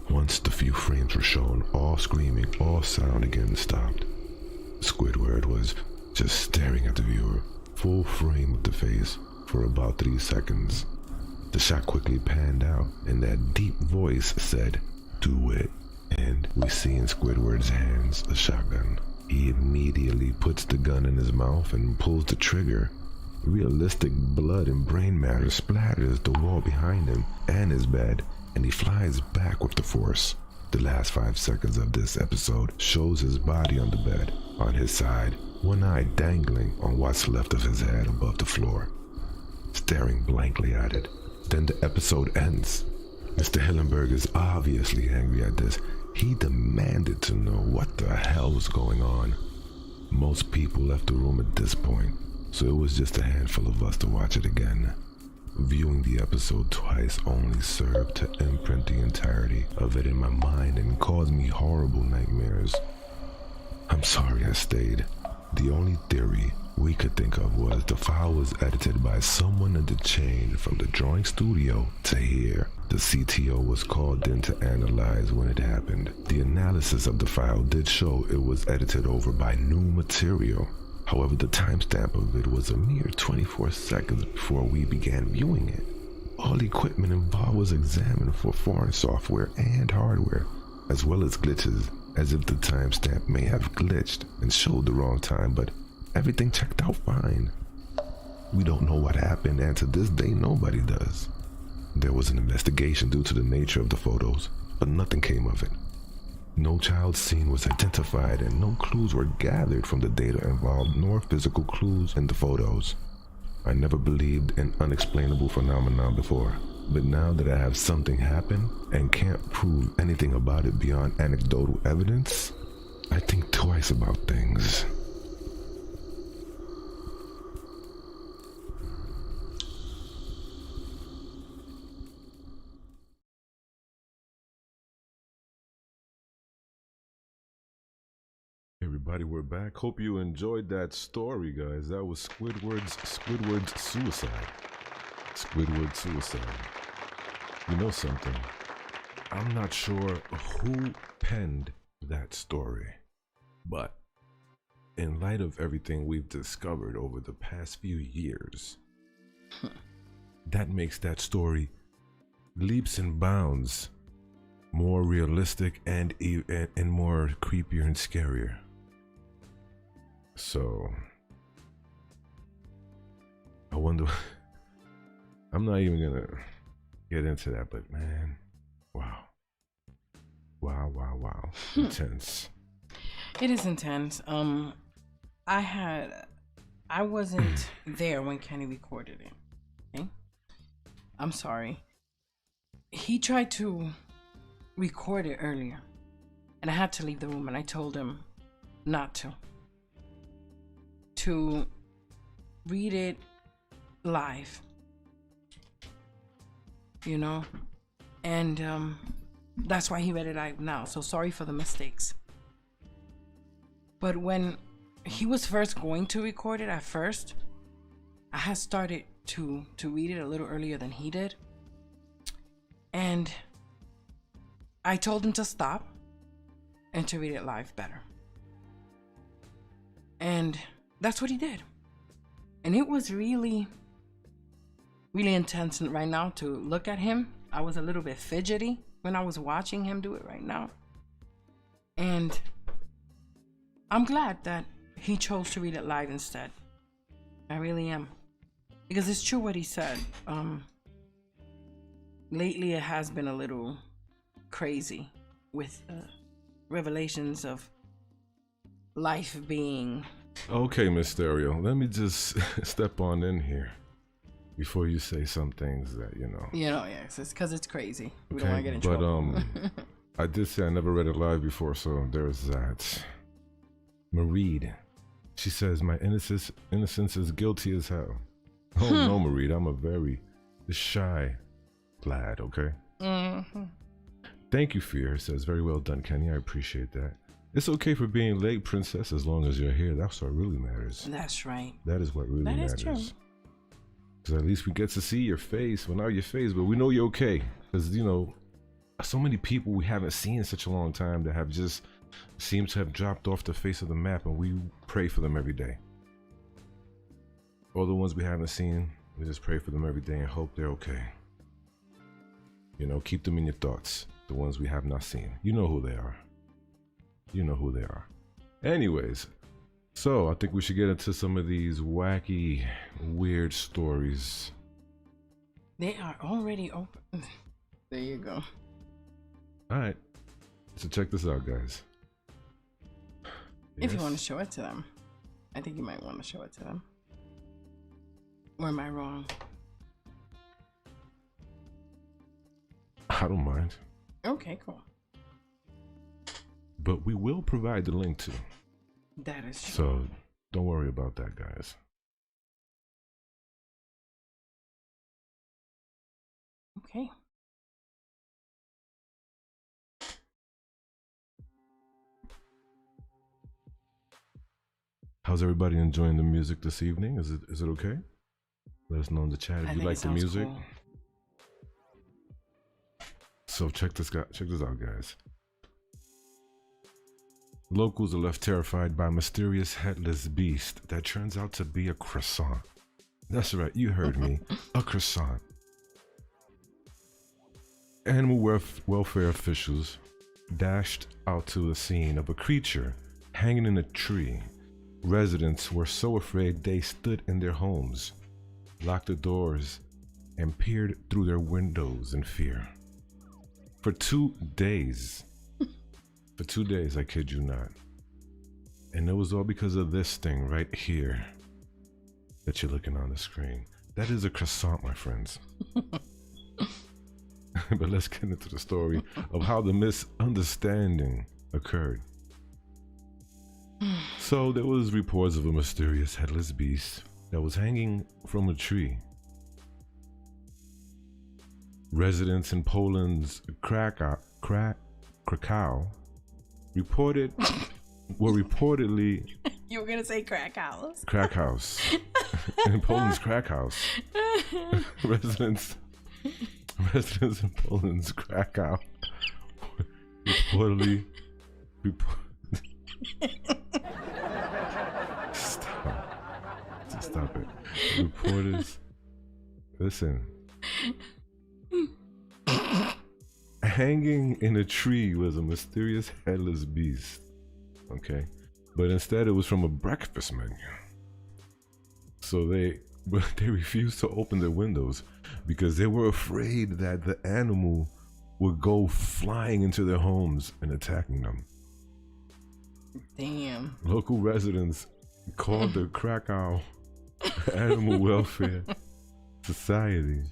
Once the few frames were shown, all screaming, all sound again stopped. Squidward was just staring at the viewer, full frame of the face, for about 3 seconds. The shot quickly panned out, and that deep voice said, "Do it." And we see in Squidward's hands a shotgun. He immediately puts the gun in his mouth and pulls the trigger. Realistic blood and brain matter splatters the wall behind him and his bed, and he flies back with the force. The last 5 seconds of this episode shows his body on the bed, on his side, one eye dangling on what's left of his head above the floor, staring blankly at it. Then the episode ends. Mr. Hillenberg is obviously angry at this. He demanded to know what the hell was going on. Most people left the room at this point, so it was just a handful of us to watch it again. Viewing the episode twice only served to imprint the entirety of it in my mind and cause me horrible nightmares. I'm sorry I stayed. The only theory we could think of was the file was edited by someone in the chain from the drawing studio to here. The CTO was called in to analyze when it happened. The analysis of the file did show it was edited over by new material. However, the timestamp of it was a mere 24 seconds before we began viewing it. All equipment involved was examined for foreign software and hardware, as well as glitches, as if the timestamp may have glitched and showed the wrong time, but everything checked out fine. We don't know what happened, and to this day nobody does. There was an investigation due to the nature of the photos, but nothing came of it. No child scene was identified and no clues were gathered from the data involved, nor physical clues in the photos. I never believed in unexplainable phenomenon before, but now that I have something happen and can't prove anything about it beyond anecdotal evidence, I think twice about things. Everybody, we're back. Hope you enjoyed that story, guys. That was Squidward's suicide. Squidward's suicide. You know something? I'm not sure who penned that story, but in light of everything we've discovered over the past few years, that makes that story leaps and bounds more realistic and more creepier and scarier. So I wonder, I'm not even gonna get into that, but man, wow. Intense. It is intense. I wasn't there when Kenny recorded it. Okay? I'm sorry. He tried to record it earlier, and I had to leave the room, and I told him not to read it live, you know, and that's why he read it live now. So sorry for the mistakes. But when he was first going to record it, at first I had started to read it a little earlier than he did, and I told him to stop and to read it live better. And that's what he did. And it was really, really intense right now to look at him. I was a little bit fidgety when I was watching him do it right now. And I'm glad that he chose to read it live instead. I really am. Because it's true what he said. Lately it has been a little crazy with revelations of life being. Okay, Mysterio, let me just step on in here before you say some things that, you know. Yes, it's because it's crazy. We Okay, don't want to get in trouble. I did say I never read it live before, so there's that. Mareed, she says, my innocence is guilty as hell. Oh no, Mareed, I'm a very shy lad, okay? Mm-hmm. Thank you, Fear, says, very well done, Kenny, I appreciate that. It's okay for being late, princess, as long as you're here. That's what really matters. That's right. That is what really matters. That is true. Because at least we get to see your face. Well, not your face, but we know you're okay. Because, you know, so many people we haven't seen in such a long time that have just seemed to have dropped off the face of the map, and we pray for them every day. All the ones we haven't seen, we just pray for them every day and hope they're okay. You know, keep them in your thoughts. The ones we have not seen. You know who they are. You know who they are. Anyways, so I think we should get into some of these wacky, weird stories. They are already open. There you go. Alright, so check this out, guys. If you want to show it to them. I think you might want to show it to them. Or am I wrong? I don't mind. Okay, cool. But we will provide the link too. That is true. So don't worry about that, guys. Okay. How's everybody enjoying the music this evening? Is it okay? Let us know in the chat if you like the music. Cool. So check this out, guys. Locals are left terrified by a mysterious headless beast that turns out to be a croissant. That's right, you heard me. A croissant. Animal welfare officials dashed out to the scene of a creature hanging in a tree. Residents were so afraid they stood in their homes, locked the doors, and peered through their windows in fear. For 2 days, I kid you not. And it was all because of this thing right here that you're looking on the screen. That is a croissant, my friends. But let's get into the story of how the misunderstanding occurred. So there was reports of a mysterious headless beast that was hanging from a tree. Residents in Poland's Krakow were reportedly You were gonna say crack house. crack house. In Poland's crack house. Residents in Poland's Krakow reportedly Stop it. Reporters, listen. Hanging in a tree was a mysterious headless beast. Okay, but instead it was from a breakfast menu. So they refused to open their windows because they were afraid that the animal would go flying into their homes and attacking them. Damn. Local residents called the Krakow Animal Welfare Society,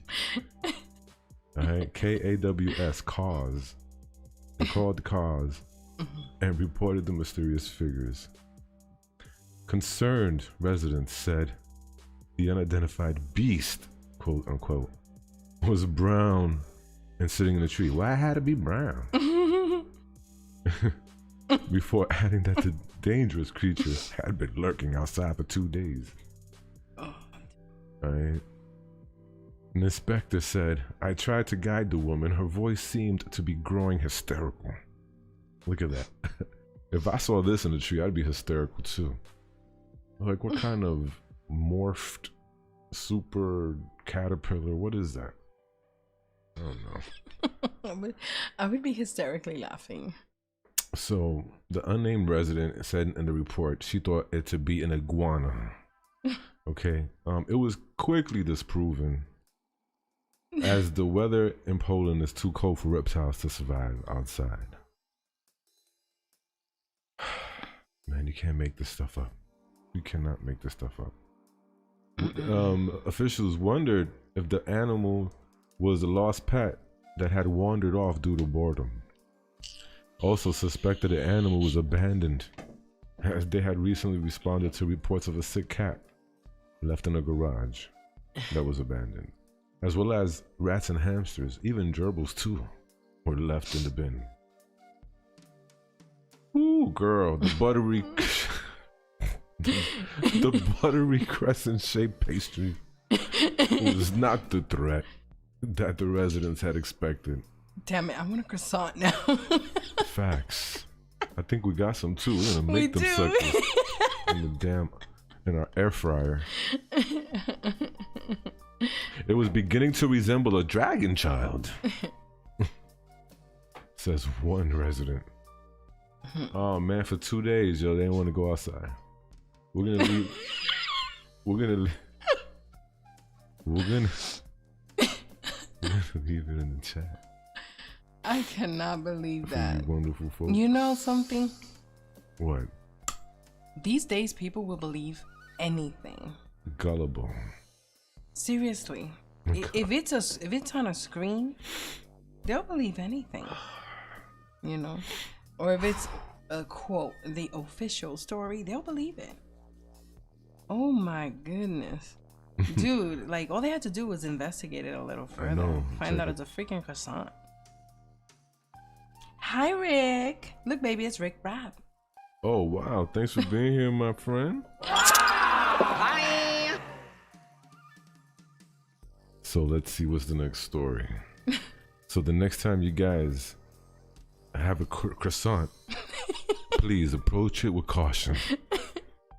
KAWS, cause. They called the cause and reported the mysterious figures. Concerned residents said the unidentified beast, quote unquote, was brown and sitting in a tree. Why it had to be brown? Before adding that the dangerous creature had been lurking outside for 2 days. Right. An inspector said, I tried to guide the woman. Her voice seemed to be growing hysterical. Look at that. If I saw this in the tree, I'd be hysterical too. Like, what kind of morphed super caterpillar? What is that? I don't know. I would be hysterically laughing. So, the unnamed resident said in the report she thought it to be an iguana. Okay. It was quickly disproven, as the weather in Poland is too cold for reptiles to survive outside. Man, you can't make this stuff up. You cannot make this stuff up. Officials wondered if the animal was a lost pet that had wandered off due to boredom. Also suspected the animal was abandoned, as they had recently responded to reports of a sick cat left in a garage that was abandoned, as well as rats and hamsters. Even gerbils too were left in the bin. Ooh, girl, the buttery the buttery crescent-shaped pastry was not the threat that the residents had expected. Damn it, I want a croissant now. Facts. I think we got some too. We're gonna make them suckers in our air fryer. It was beginning to resemble a dragon child, says one resident. Oh man, for 2 days, yo, they didn't want to go outside. We're gonna leave. We're gonna leave it in the chat. I cannot believe that. You wonderful folks. You know something? What? These days, people will believe anything. Gullible. Seriously, if it's on a screen, they'll believe anything. You know, or if it's a quote, the official story, they'll believe it. Oh my goodness, dude! Like, all they had to do was investigate it a little further, find out it's a freaking croissant. Hi, Rick. Look, baby, it's Rick Brad. Oh wow! Thanks for being here, my friend. Hi. So let's see what's the next story. So the next time you guys have a croissant, Please approach it with caution.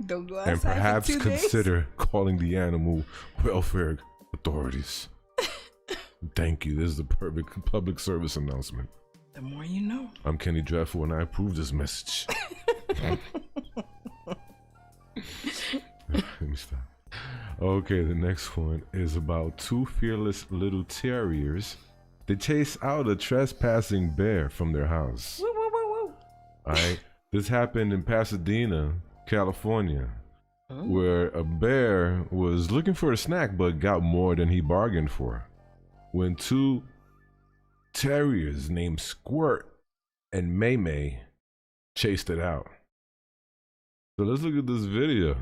Don't go outside And for perhaps 2 days. consider calling the animal welfare authorities. Thank you. This is the perfect public service announcement. The more you know. I'm Kenny Dreadful, and I approve this message. Let me stop. Okay, the next one is about two fearless little terriers. They chase out a trespassing bear from their house. Woo, woo, woo, woo. All right, this happened in Pasadena, California, where a bear was looking for a snack but got more than he bargained for. When two terriers named Squirt and May May chased it out. So let's look at this video.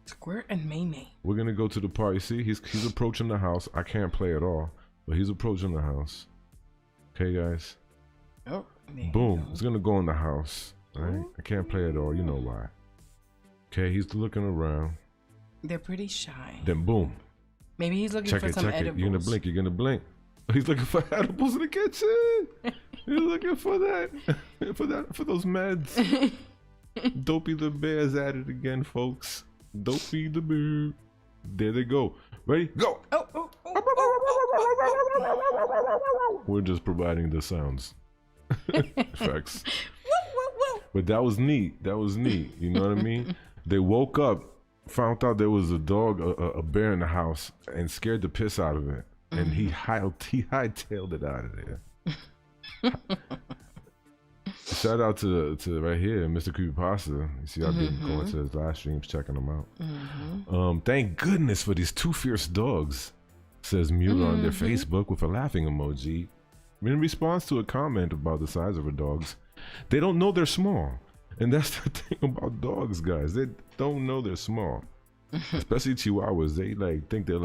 Squirt and May May. We're gonna go to the party. See, he's approaching the house. I can't play at all, but he's approaching the house. Okay, guys. Oh, there Boom. you go. It's gonna go in the house. All right. I can't play at all. You know why? Okay, he's looking around. They're pretty shy. Then boom. Maybe he's looking Check for it. some Check it. edibles. You're gonna blink. You're gonna blink. He's looking for edibles in the kitchen. He's looking for that. For those meds. Dopey the Bear's at it again, folks. Dopey the Bear. There they go. Ready? Go. Oh, oh, oh, oh, oh, oh. We're just providing the sounds. Facts. Woo, woo, woo. But that was neat. That was neat. You know what I mean? They woke up, found out there was a dog, a bear in the house, and scared the piss out of it. And he hightailed it out of there. Shout out to right here, Mr. Creepypasta. You see, I've been going to his live streams, checking them out. Thank goodness for these two fierce dogs, says Mula on their Facebook with a laughing emoji. In response to a comment about the size of her dogs, they don't know they're small. And that's the thing about dogs, guys. They don't know they're small. Especially Chihuahuas. They think they're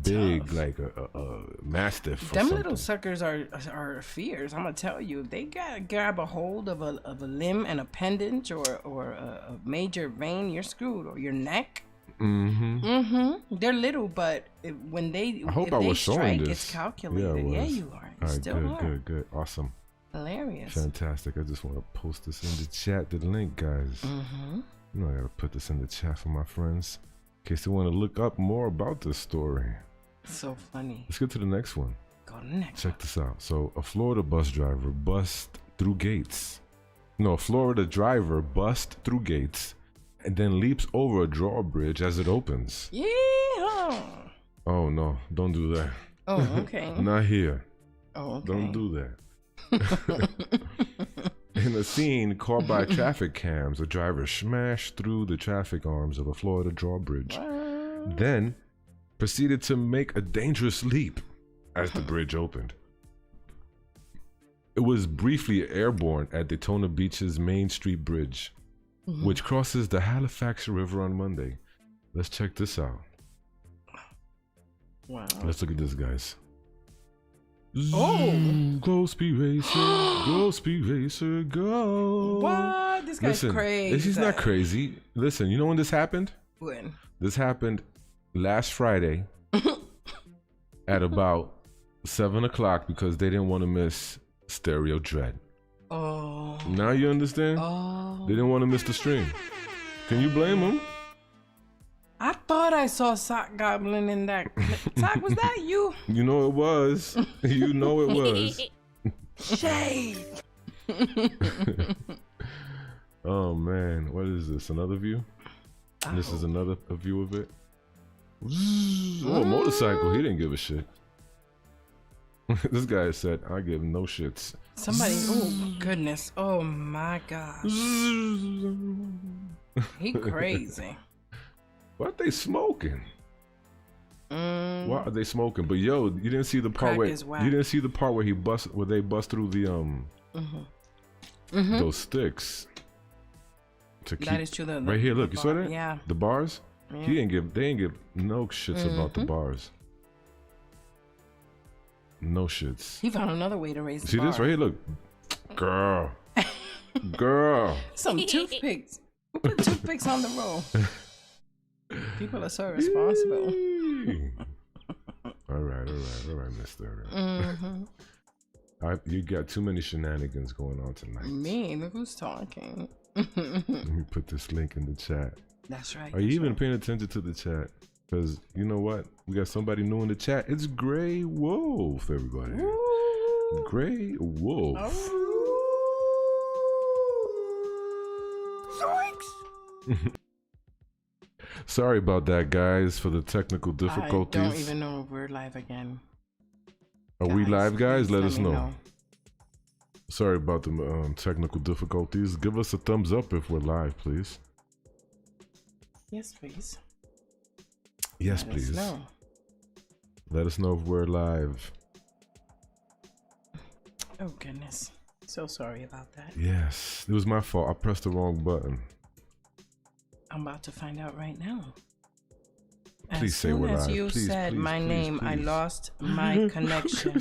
big, tough. like a mastiff. Or Them something. little suckers are fierce. I'm gonna tell you, if they gotta grab a hold of a limb and appendage or a major vein, you're screwed. Or your neck. They're little, but when they I hope if I they was showing strike, this. it's calculated. Yeah, Yeah, it was. you are. You All right, still are. good. Awesome. Hilarious. Fantastic. I just want to post this in the chat, the link, guys. You know, I gotta put this in the chat for my friends in case they want to look up more about this story. So funny. Let's get to the next one. Go to the next Check this out. So, a Florida bus driver bust through gates. No, a Florida driver bust through gates and then leaps over a drawbridge as it opens. Yeah. Oh no, don't do that. Oh, okay. Not here. Oh, okay. Don't do that. In a scene caught by traffic cams, a driver smashed through the traffic arms of a Florida drawbridge, then proceeded to make a dangerous leap as the bridge opened. It was briefly airborne at Daytona Beach's Main Street Bridge, which crosses the Halifax River on Monday. Let's check this out. Wow. Let's look at this, guys. Oh. Go Speed Racer, go Speed Racer, go. What? This guy's Listen, crazy. He's not crazy. Listen, you know when this happened? When? This happened last Friday at about 7 o'clock because they didn't want to miss Stereo Dread. Oh. Now you understand? Oh. They didn't want to miss the stream. Can you blame them? I thought I saw Sock Goblin in that. Sock, was that you? You know it was. You know it was. Shade. Oh man, what is this? Another view? This is another view of it. Oh, motorcycle. He didn't give a shit. This guy said, I give no shits. Somebody, oh goodness, oh my gosh. He crazy. What they smoking? Why are they smoking? But yo, you didn't see the part Crack where is whack. you didn't see the part where they bust through the those sticks. To keep, That is true. right here, look, you saw that? Yeah. The bars? Yeah. They didn't give no shits about the bars. No shits. He found another way to raise the See bar. this right here? Look. Girl. Girl. Some toothpicks. Who put toothpicks on the roll? People are so responsible. All right, mister. You got too many shenanigans going on tonight. Me? Look who's talking. Let me put this link in the chat. That's right. Are you even paying attention to the chat? Because you know what? We got somebody new in the chat. It's Grey Wolf, everybody. Ooh. Grey Wolf. Oh. Sorry about that, guys, for the technical difficulties. I don't even know if we're live again. Are we live, guys? Let us know. Sorry about the technical difficulties. Give us a thumbs up if we're live, please. Yes, please. Yes, please. Let us know if we're live. Oh, goodness. So sorry about that. Yes, it was my fault. I pressed the wrong button. I'm about to find out right now. Please say we're live. As you said my name, I lost my connection.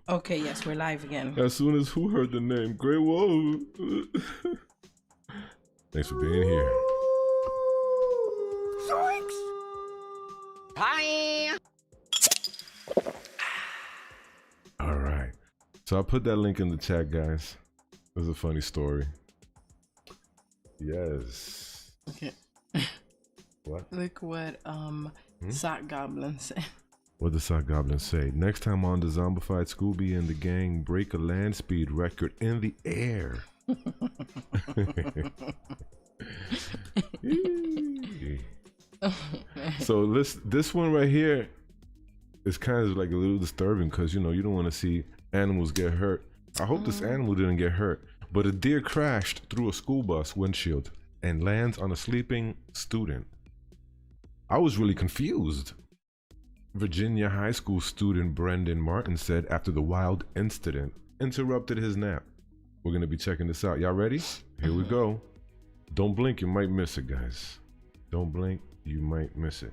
Okay, yes, we're live again. As soon as who heard the name? Grey Wolf. Thanks for being here. Hi. All right. So I put that link in the chat, guys. It was a funny story. Yes. Okay. What? Look what Sock Goblin said. What did Sock Goblin say? Next time on Dezombified, Scooby and the gang break a land speed record in the air. So this one right here is kind of like a little disturbing because you don't want to see animals get hurt. I hope this animal didn't get hurt, but a deer crashed through a school bus windshield and lands on a sleeping student. I was really confused. Virginia high school student Brendan Martin said after the wild incident interrupted his nap. We're gonna be checking this out. Y'all ready? Here we go. Don't blink, you might miss it, guys. Don't blink, you might miss it.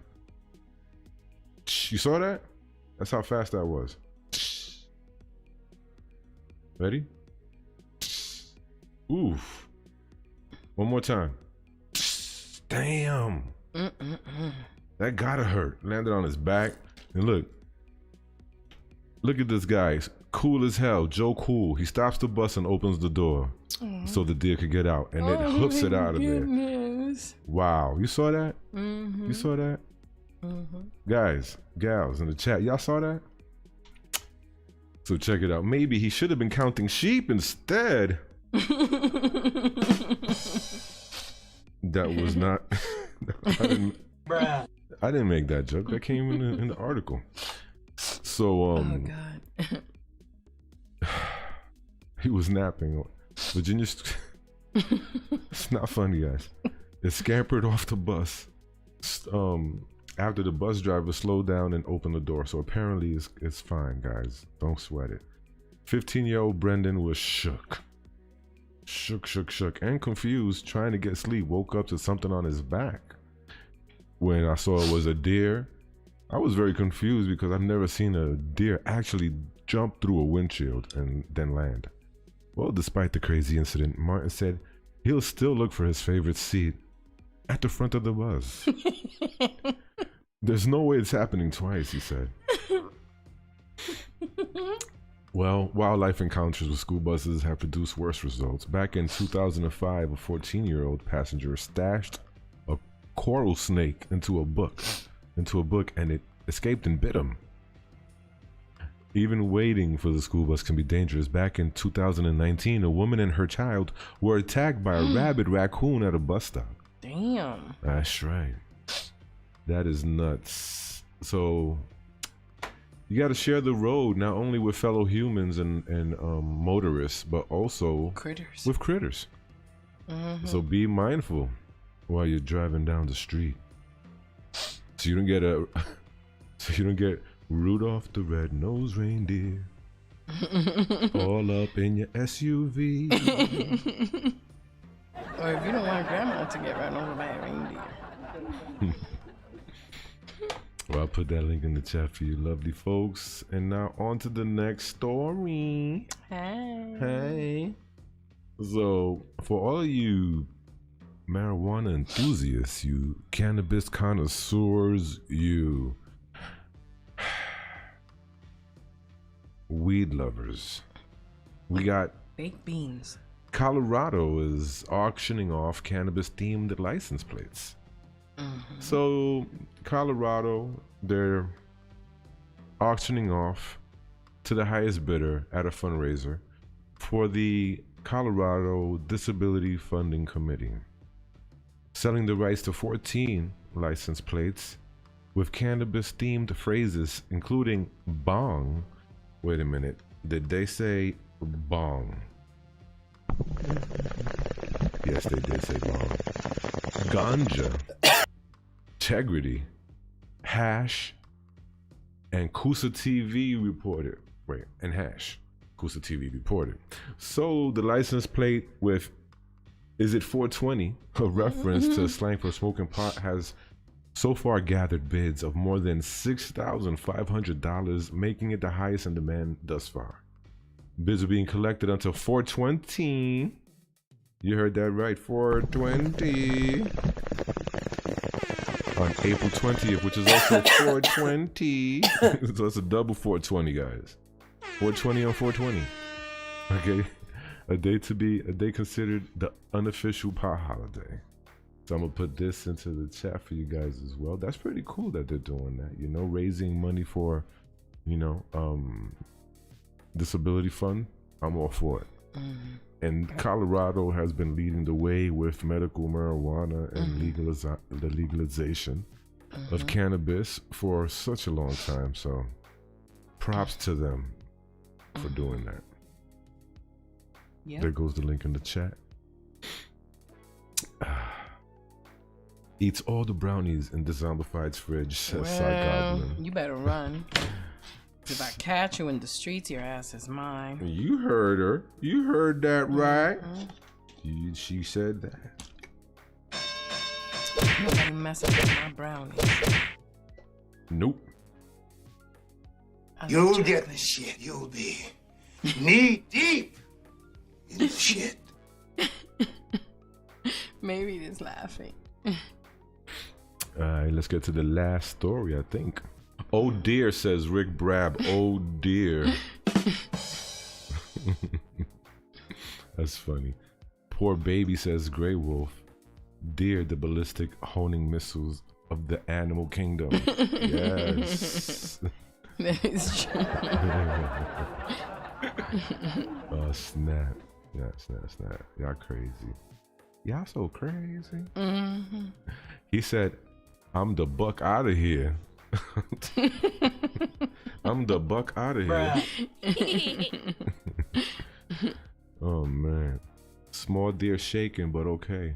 You saw that? That's how fast that was. Ready? Oof. One more time. Damn. That gotta hurt. Landed on his back. And look at this guy. Cool as hell. Joe Cool. He stops the bus and opens the door so the deer could get out. And it hooks it out of there. Wow. You saw that? You saw that? Guys, gals in the chat, y'all saw that? So check it out. Maybe he should have been counting sheep instead. That was not... I didn't make that joke. That came in the article. So, oh God. He was napping. Virginia... It's not funny, guys. It scampered off the bus. After the bus driver slowed down and opened the door. So apparently it's fine, guys. Don't sweat it. 15-year-old Brendan was shook, and confused, trying to get sleep. Woke up to something on his back. When I saw it was a deer, I was very confused because I've never seen a deer actually jump through a windshield and then land. Well, despite the crazy incident, Martin said he'll still look for his favorite seat at the front of the bus. There's no way it's happening twice, he said. Well, wildlife encounters with school buses have produced worse results. Back in 2005, a 14-year-old passenger stashed a coral snake into a book, and it escaped and bit him. Even waiting for the school bus can be dangerous. Back in 2019, a woman and her child were attacked by a rabid raccoon at a bus stop. Damn. That's right. That is nuts. So you got to share the road not only with fellow humans and motorists, but also with critters. So be mindful while you're driving down the street, so you don't get Rudolph the Red-Nosed Reindeer all up in your SUV. Or if you don't want grandma to get run over by a reindeer. Well, I'll put that link in the chat for you lovely folks. And now on to the next story. Hey. So, for all you marijuana enthusiasts, you cannabis connoisseurs, you weed lovers, We got baked beans. Colorado is auctioning off cannabis-themed license plates. So Colorado, they're auctioning off to the highest bidder at a fundraiser for the Colorado Disability Funding Committee, selling the rights to 14 license plates with cannabis-themed phrases, including bong. Wait a minute, did they say bong? Yes, they did say bong. Ganja, integrity, hash, and Kusa TV reported. Wait, and hash. Kusa TV reported. So the license plate with "Is it 420?" a reference to slang for smoking pot has so far gathered bids of more than $6,500, making it the highest in demand thus far. Bids are being collected until 420. You heard that right, 420. On April 20th, which is also 420. So it's a double 420, guys. 420 on 420. Okay. A day considered the unofficial pot holiday. So I'm gonna put this into the chat for you guys as well. That's pretty cool that they're doing that, you know, raising money for, you know, disability fund. I'm all for it. And Colorado has been leading the way with medical marijuana and the legalization of cannabis for such a long time. So props to them for doing that. Yep. There goes the link in the chat. Eats all the brownies in Dezombified's fridge, says Side Goblin. You better run. If I catch you in the streets, your ass is mine. You heard her. You heard that right. She said that. Nobody messing with my brownies. Nope. You'll get the shit. You'll be knee deep in the shit. Maybe he's laughing. Alright, let's get to the last story, I think. Oh dear, says Rick Brab. Oh dear. That's funny. Poor baby, says Grey Wolf. Dear the ballistic honing missiles of the animal kingdom. Yes. That is true. Oh, snap. Yeah, snap. Y'all crazy. Y'all so crazy. He said, I'm the buck out of here. I'm the buck out of here. Oh man. Small deer shaking, but okay.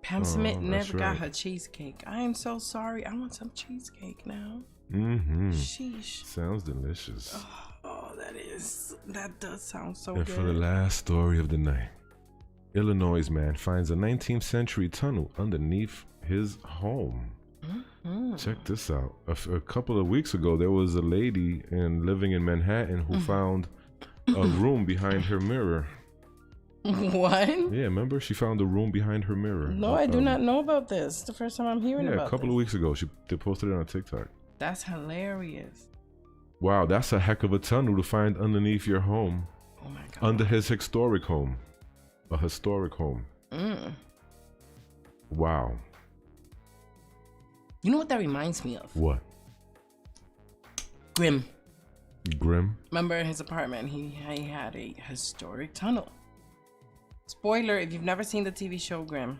Pam Smith never got right. her cheesecake. I am so sorry. I want some cheesecake now. Sheesh. Sounds delicious. Oh, that does sound so And good. for the last story of the night, Illinois man finds a 19th century tunnel underneath his home. Check this out. A couple of weeks ago, there was a lady living in Manhattan who found a room behind her mirror. What? Yeah, remember? She found a room behind her mirror. No, I do not know about this. It's the first time I'm hearing about Yeah, a couple of weeks ago. They posted it on TikTok. That's hilarious. Wow, that's a heck of a tunnel to find underneath your home. Oh my God. Under his historic home. A historic home. Wow. You know what that reminds me of? What? Grimm. Grim? Remember in his apartment, he had a historic tunnel. Spoiler, if you've never seen the TV show Grimm.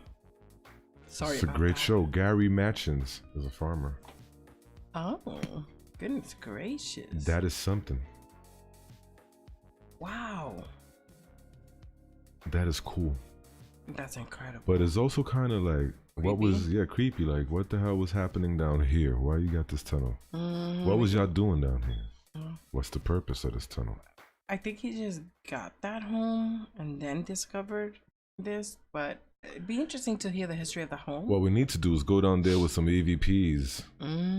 Sorry It's a about great that. show. Gary Matchins is a farmer. Oh, goodness gracious. That is something. Wow. That is cool. That's incredible. But it's also kind of like, Creepy? creepy. Like, what the hell was happening down here? Why you got this tunnel? What was y'all doing down here? What's the purpose of this tunnel? I think he just got that home and then discovered this, but it'd be interesting to hear the history of the home. What we need to do is go down there with some EVPs.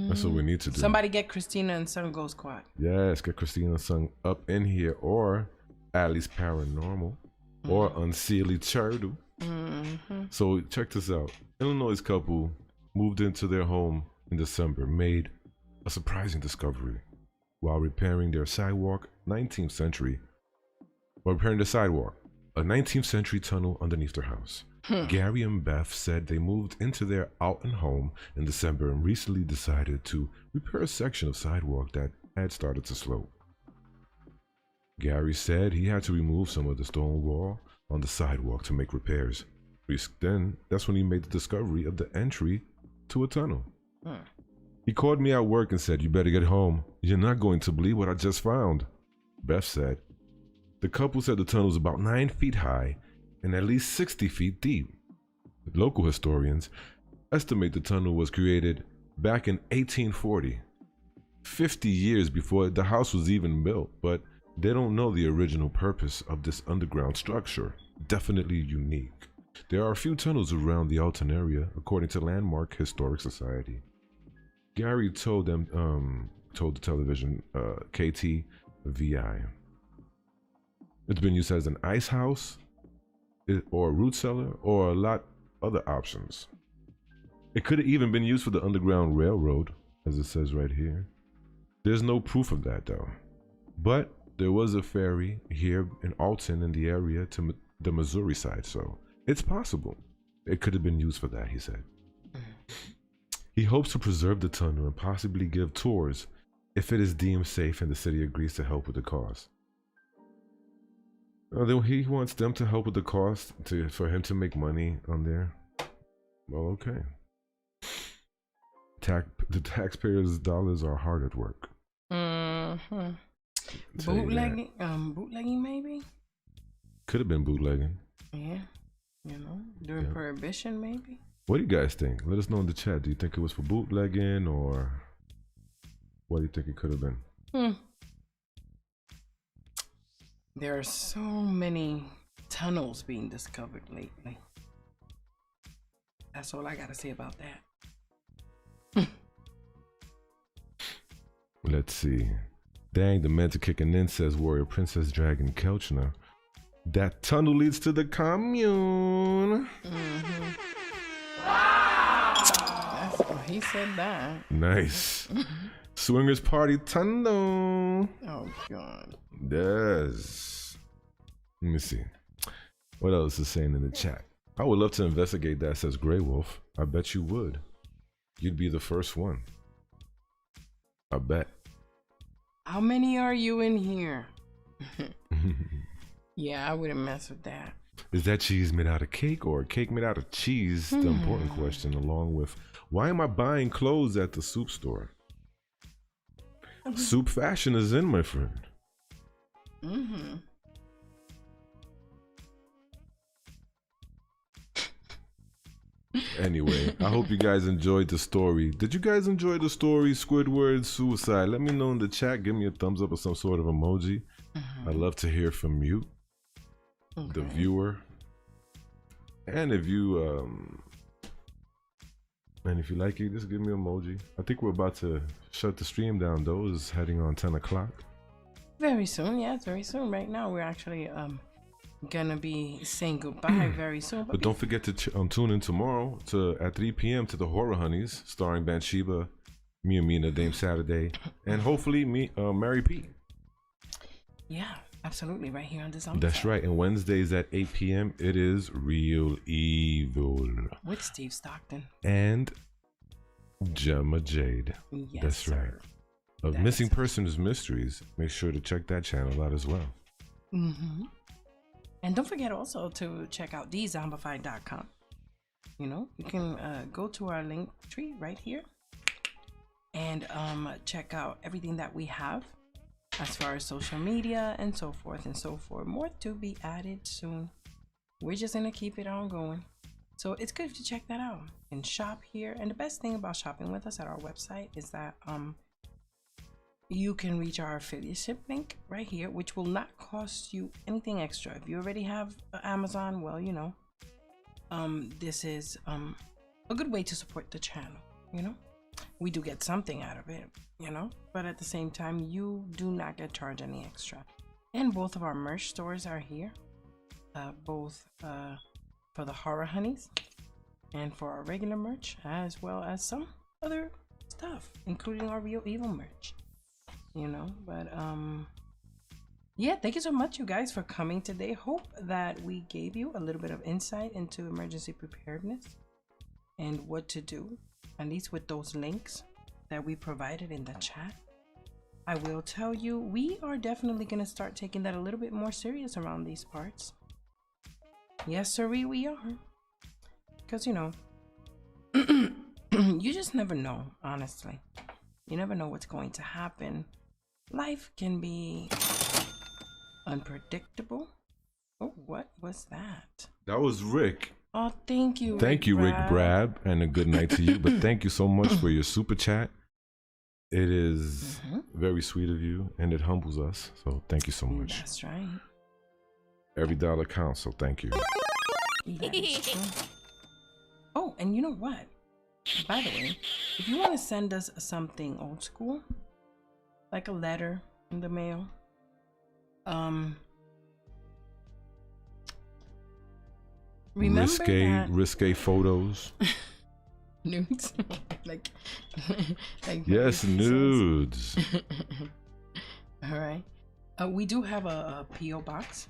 That's what we need to do. Somebody get Christina and Son Go Squad. Yes, get Christina Sung up in here, or Ali's Paranormal, or Unseelie Turtle. So check this out. Illinois couple moved into their home in December, made a surprising discovery. While repairing their sidewalk, 19th century or repairing the sidewalk. A 19th century tunnel underneath their house. Gary and Beth said they moved into their Alton home in December and recently decided to repair a section of sidewalk that had started to slope. Gary said he had to remove some of the stone wall on the sidewalk to make repairs. Then, that's when he made the discovery of the entry to a tunnel. He called me at work and said, "You better get home. You're not going to believe what I just found." Beth said, the couple said the tunnel was about 9 feet high and at least 60 feet deep. Local historians estimate the tunnel was created back in 1840, 50 years before the house was even built, but they don't know the original purpose of this underground structure. Definitely unique. There are a few tunnels around the Alton area, according to Landmark Historic Society. Gary told the television KTVI. It's been used as an ice house, or a root cellar, or a lot other options. It could have even been used for the Underground Railroad, as it says right here. There's no proof of that though. But there was a ferry here in Alton in the area to the Missouri side, so it's possible. It could have been used for that, he said. He hopes to preserve the tunnel and possibly give tours if it is deemed safe and the city agrees to help with the cost. Then he wants them to help with the cost for him to make money on there. Well, okay. The taxpayers' dollars are hard at work. Bootlegging maybe? Could have been bootlegging. Yeah. During Prohibition maybe? What do you guys think? Let us know in the chat. Do you think it was for bootlegging, or what do you think it could have been? There are so many tunnels being discovered lately. That's all I gotta say about that. Let's see. Dang, the men's are kicking in, says Warrior Princess Dragon Kelchner. That tunnel leads to the commune. He said that. Nice. Swingers party tunnel. Oh God. Yes. Let me see. What else is saying in the chat? I would love to investigate that, says Grey Wolf. I bet you would. You'd be the first one. I bet. How many are you in here? Yeah, I wouldn't mess with that. Is that cheese made out of cake or cake made out of cheese? The important question, along with why am I buying clothes at the soup store? Soup fashion is in, my friend. Anyway, I hope you guys enjoyed the story. Did you guys enjoy the story, Squidward Suicide? Let me know in the chat. Give me a thumbs up or some sort of emoji. I'd love to hear from you, the viewer. And if you like it, just give me an emoji. I think we're about to shut the stream down though. It's heading on 10 o'clock. Very soon, yes, very soon. Right now, we're actually gonna be saying goodbye very soon. But don't forget to tune in tomorrow at 3 p.m. to the Horror Honeyz, starring Bathsheba, me and Mina, Dame Saturday, and hopefully Mary P. Yeah, absolutely, right here on Dezombified. That's right. And Wednesdays at 8 p.m. it is Real Evil with Steve Stockton and Gemma Jade. Yes, that's sir. right. Of Missing Persons Mysteries. Make sure to check that channel out as well. And don't forget also to check out Dezombified.com. You can go to our link tree right here and check out everything that we have as far as social media and so forth and so forth. More to be added soon. We're just gonna keep it on going. So it's good to check that out and shop here. And the best thing about shopping with us at our website is that you can reach our affiliate link right here, which will not cost you anything extra. If you already have Amazon, well, this is a good way to support the channel. We do get something out of it, but at the same time, you do not get charged any extra. And both of our merch stores are here, both for the Horror Honeyz and for our regular merch, as well as some other stuff, including our Real Evil merch. But yeah, thank you so much, you guys, for coming today. Hope that we gave you a little bit of insight into emergency preparedness and what to do, at least with those links that we provided in the chat. I will tell you, we are definitely going to start taking that a little bit more serious around these parts. Yes, sirree, we are. Because, you know, you just never know, honestly. You never know what's going to happen. Life can be unpredictable. Oh, what was that? That was Rick. Oh, thank you. Thank you, Rick Brab, and a good night to you. But thank you so much for your super chat. It is very sweet of you, and it humbles us. So thank you so much. That's right. Every dollar counts, so thank you. That is true. Oh, and you know what? By the way, if you want to send us something old school, like a letter in the mail, remember risque photos. Nudes. like yes, nudes. All right. We do have a P.O. box,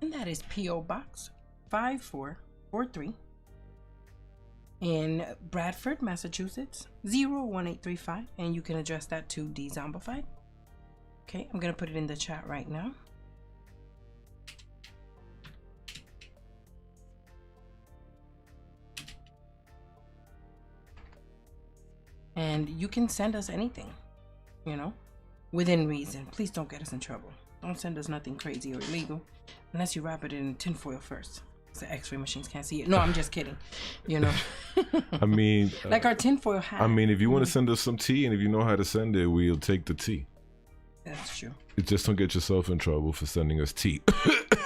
and that is P.O. Box 5443 in Bradford, Massachusetts 01835, and you can address that to Dezombified. Okay, I'm gonna put it in the chat right now. And you can send us anything, you know, within reason. Please don't get us in trouble. Don't send us nothing crazy or illegal unless you wrap it in tinfoil first, so X-ray machines can't see it. No, I'm just kidding. You know. I mean, like our tinfoil hat. I mean, if you want to send us some tea, and if you know how to send it, we'll take the tea. That's true. You just don't get yourself in trouble for sending us tea,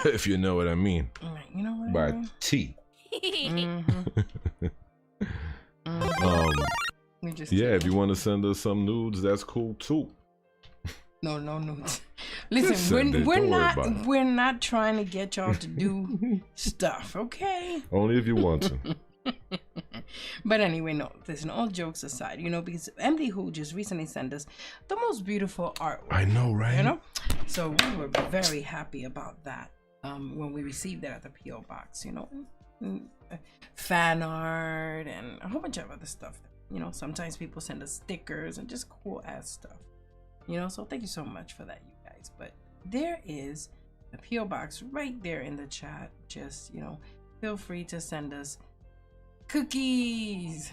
if you know what I mean. All right, you know what? By tea. Yeah, if you want to send us some nudes, that's cool too. No nudes. Listen, we're not trying to get y'all to do stuff, okay? Only if you want to. But anyway, no, listen, all jokes aside, you know, because MD Who just recently sent us the most beautiful artwork. I know, right? You know? So we were very happy about that when we received it at the P.O. box, you know. Fan art and a whole bunch of other stuff. You know, sometimes people send us stickers and just cool ass stuff. You know, so thank you so much for that, you guys. But there is a P.O. box right there in the chat. Just, you know, feel free to send us cookies.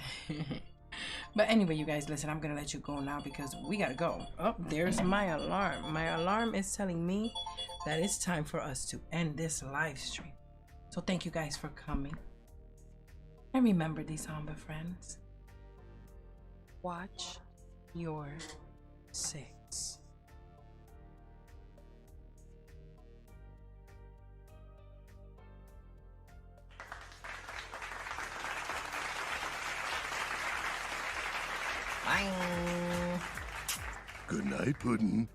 But anyway, you guys, listen, I'm gonna let you go now because we gotta go. Oh, there's my alarm. My alarm is telling me that it's time for us to end this live stream. So thank you guys for coming. And remember, these zombie friends, watch your 6. Bye. Good night, Puddin'.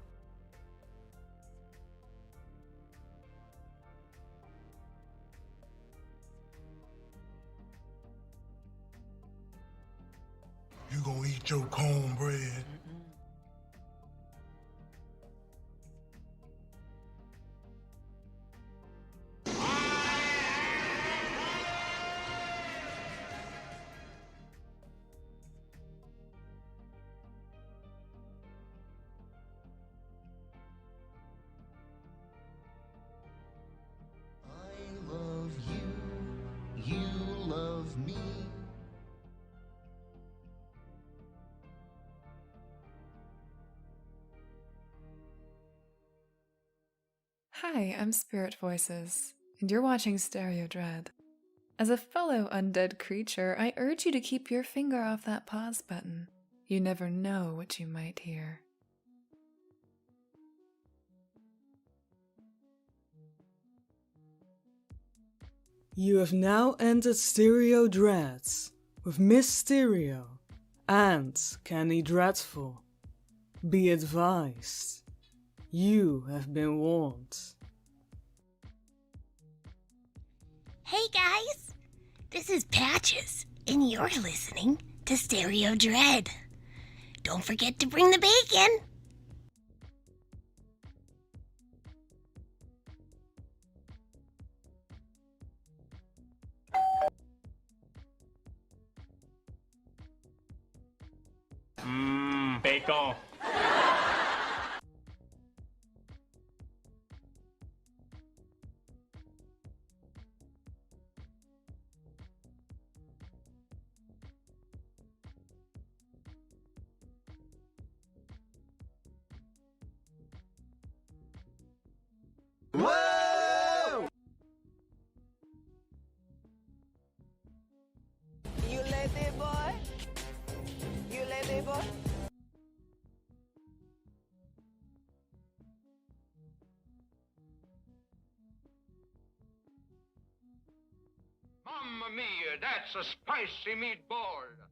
You gonna eat your cornbread? Hi, I'm Spirit Voices, and you're watching Stereo Dread. As a fellow undead creature, I urge you to keep your finger off that pause button. You never know what you might hear. You have now entered Stereo Dreads with Miss Stereo and Kenny Dreadful. Be advised, you have been warned. Hey guys, this is Patches, and you're listening to Stereo Dread. Don't forget to bring the bacon. maricón. Whoa! You lazy boy? You lazy boy? Mamma mia, that's a spicy meatball.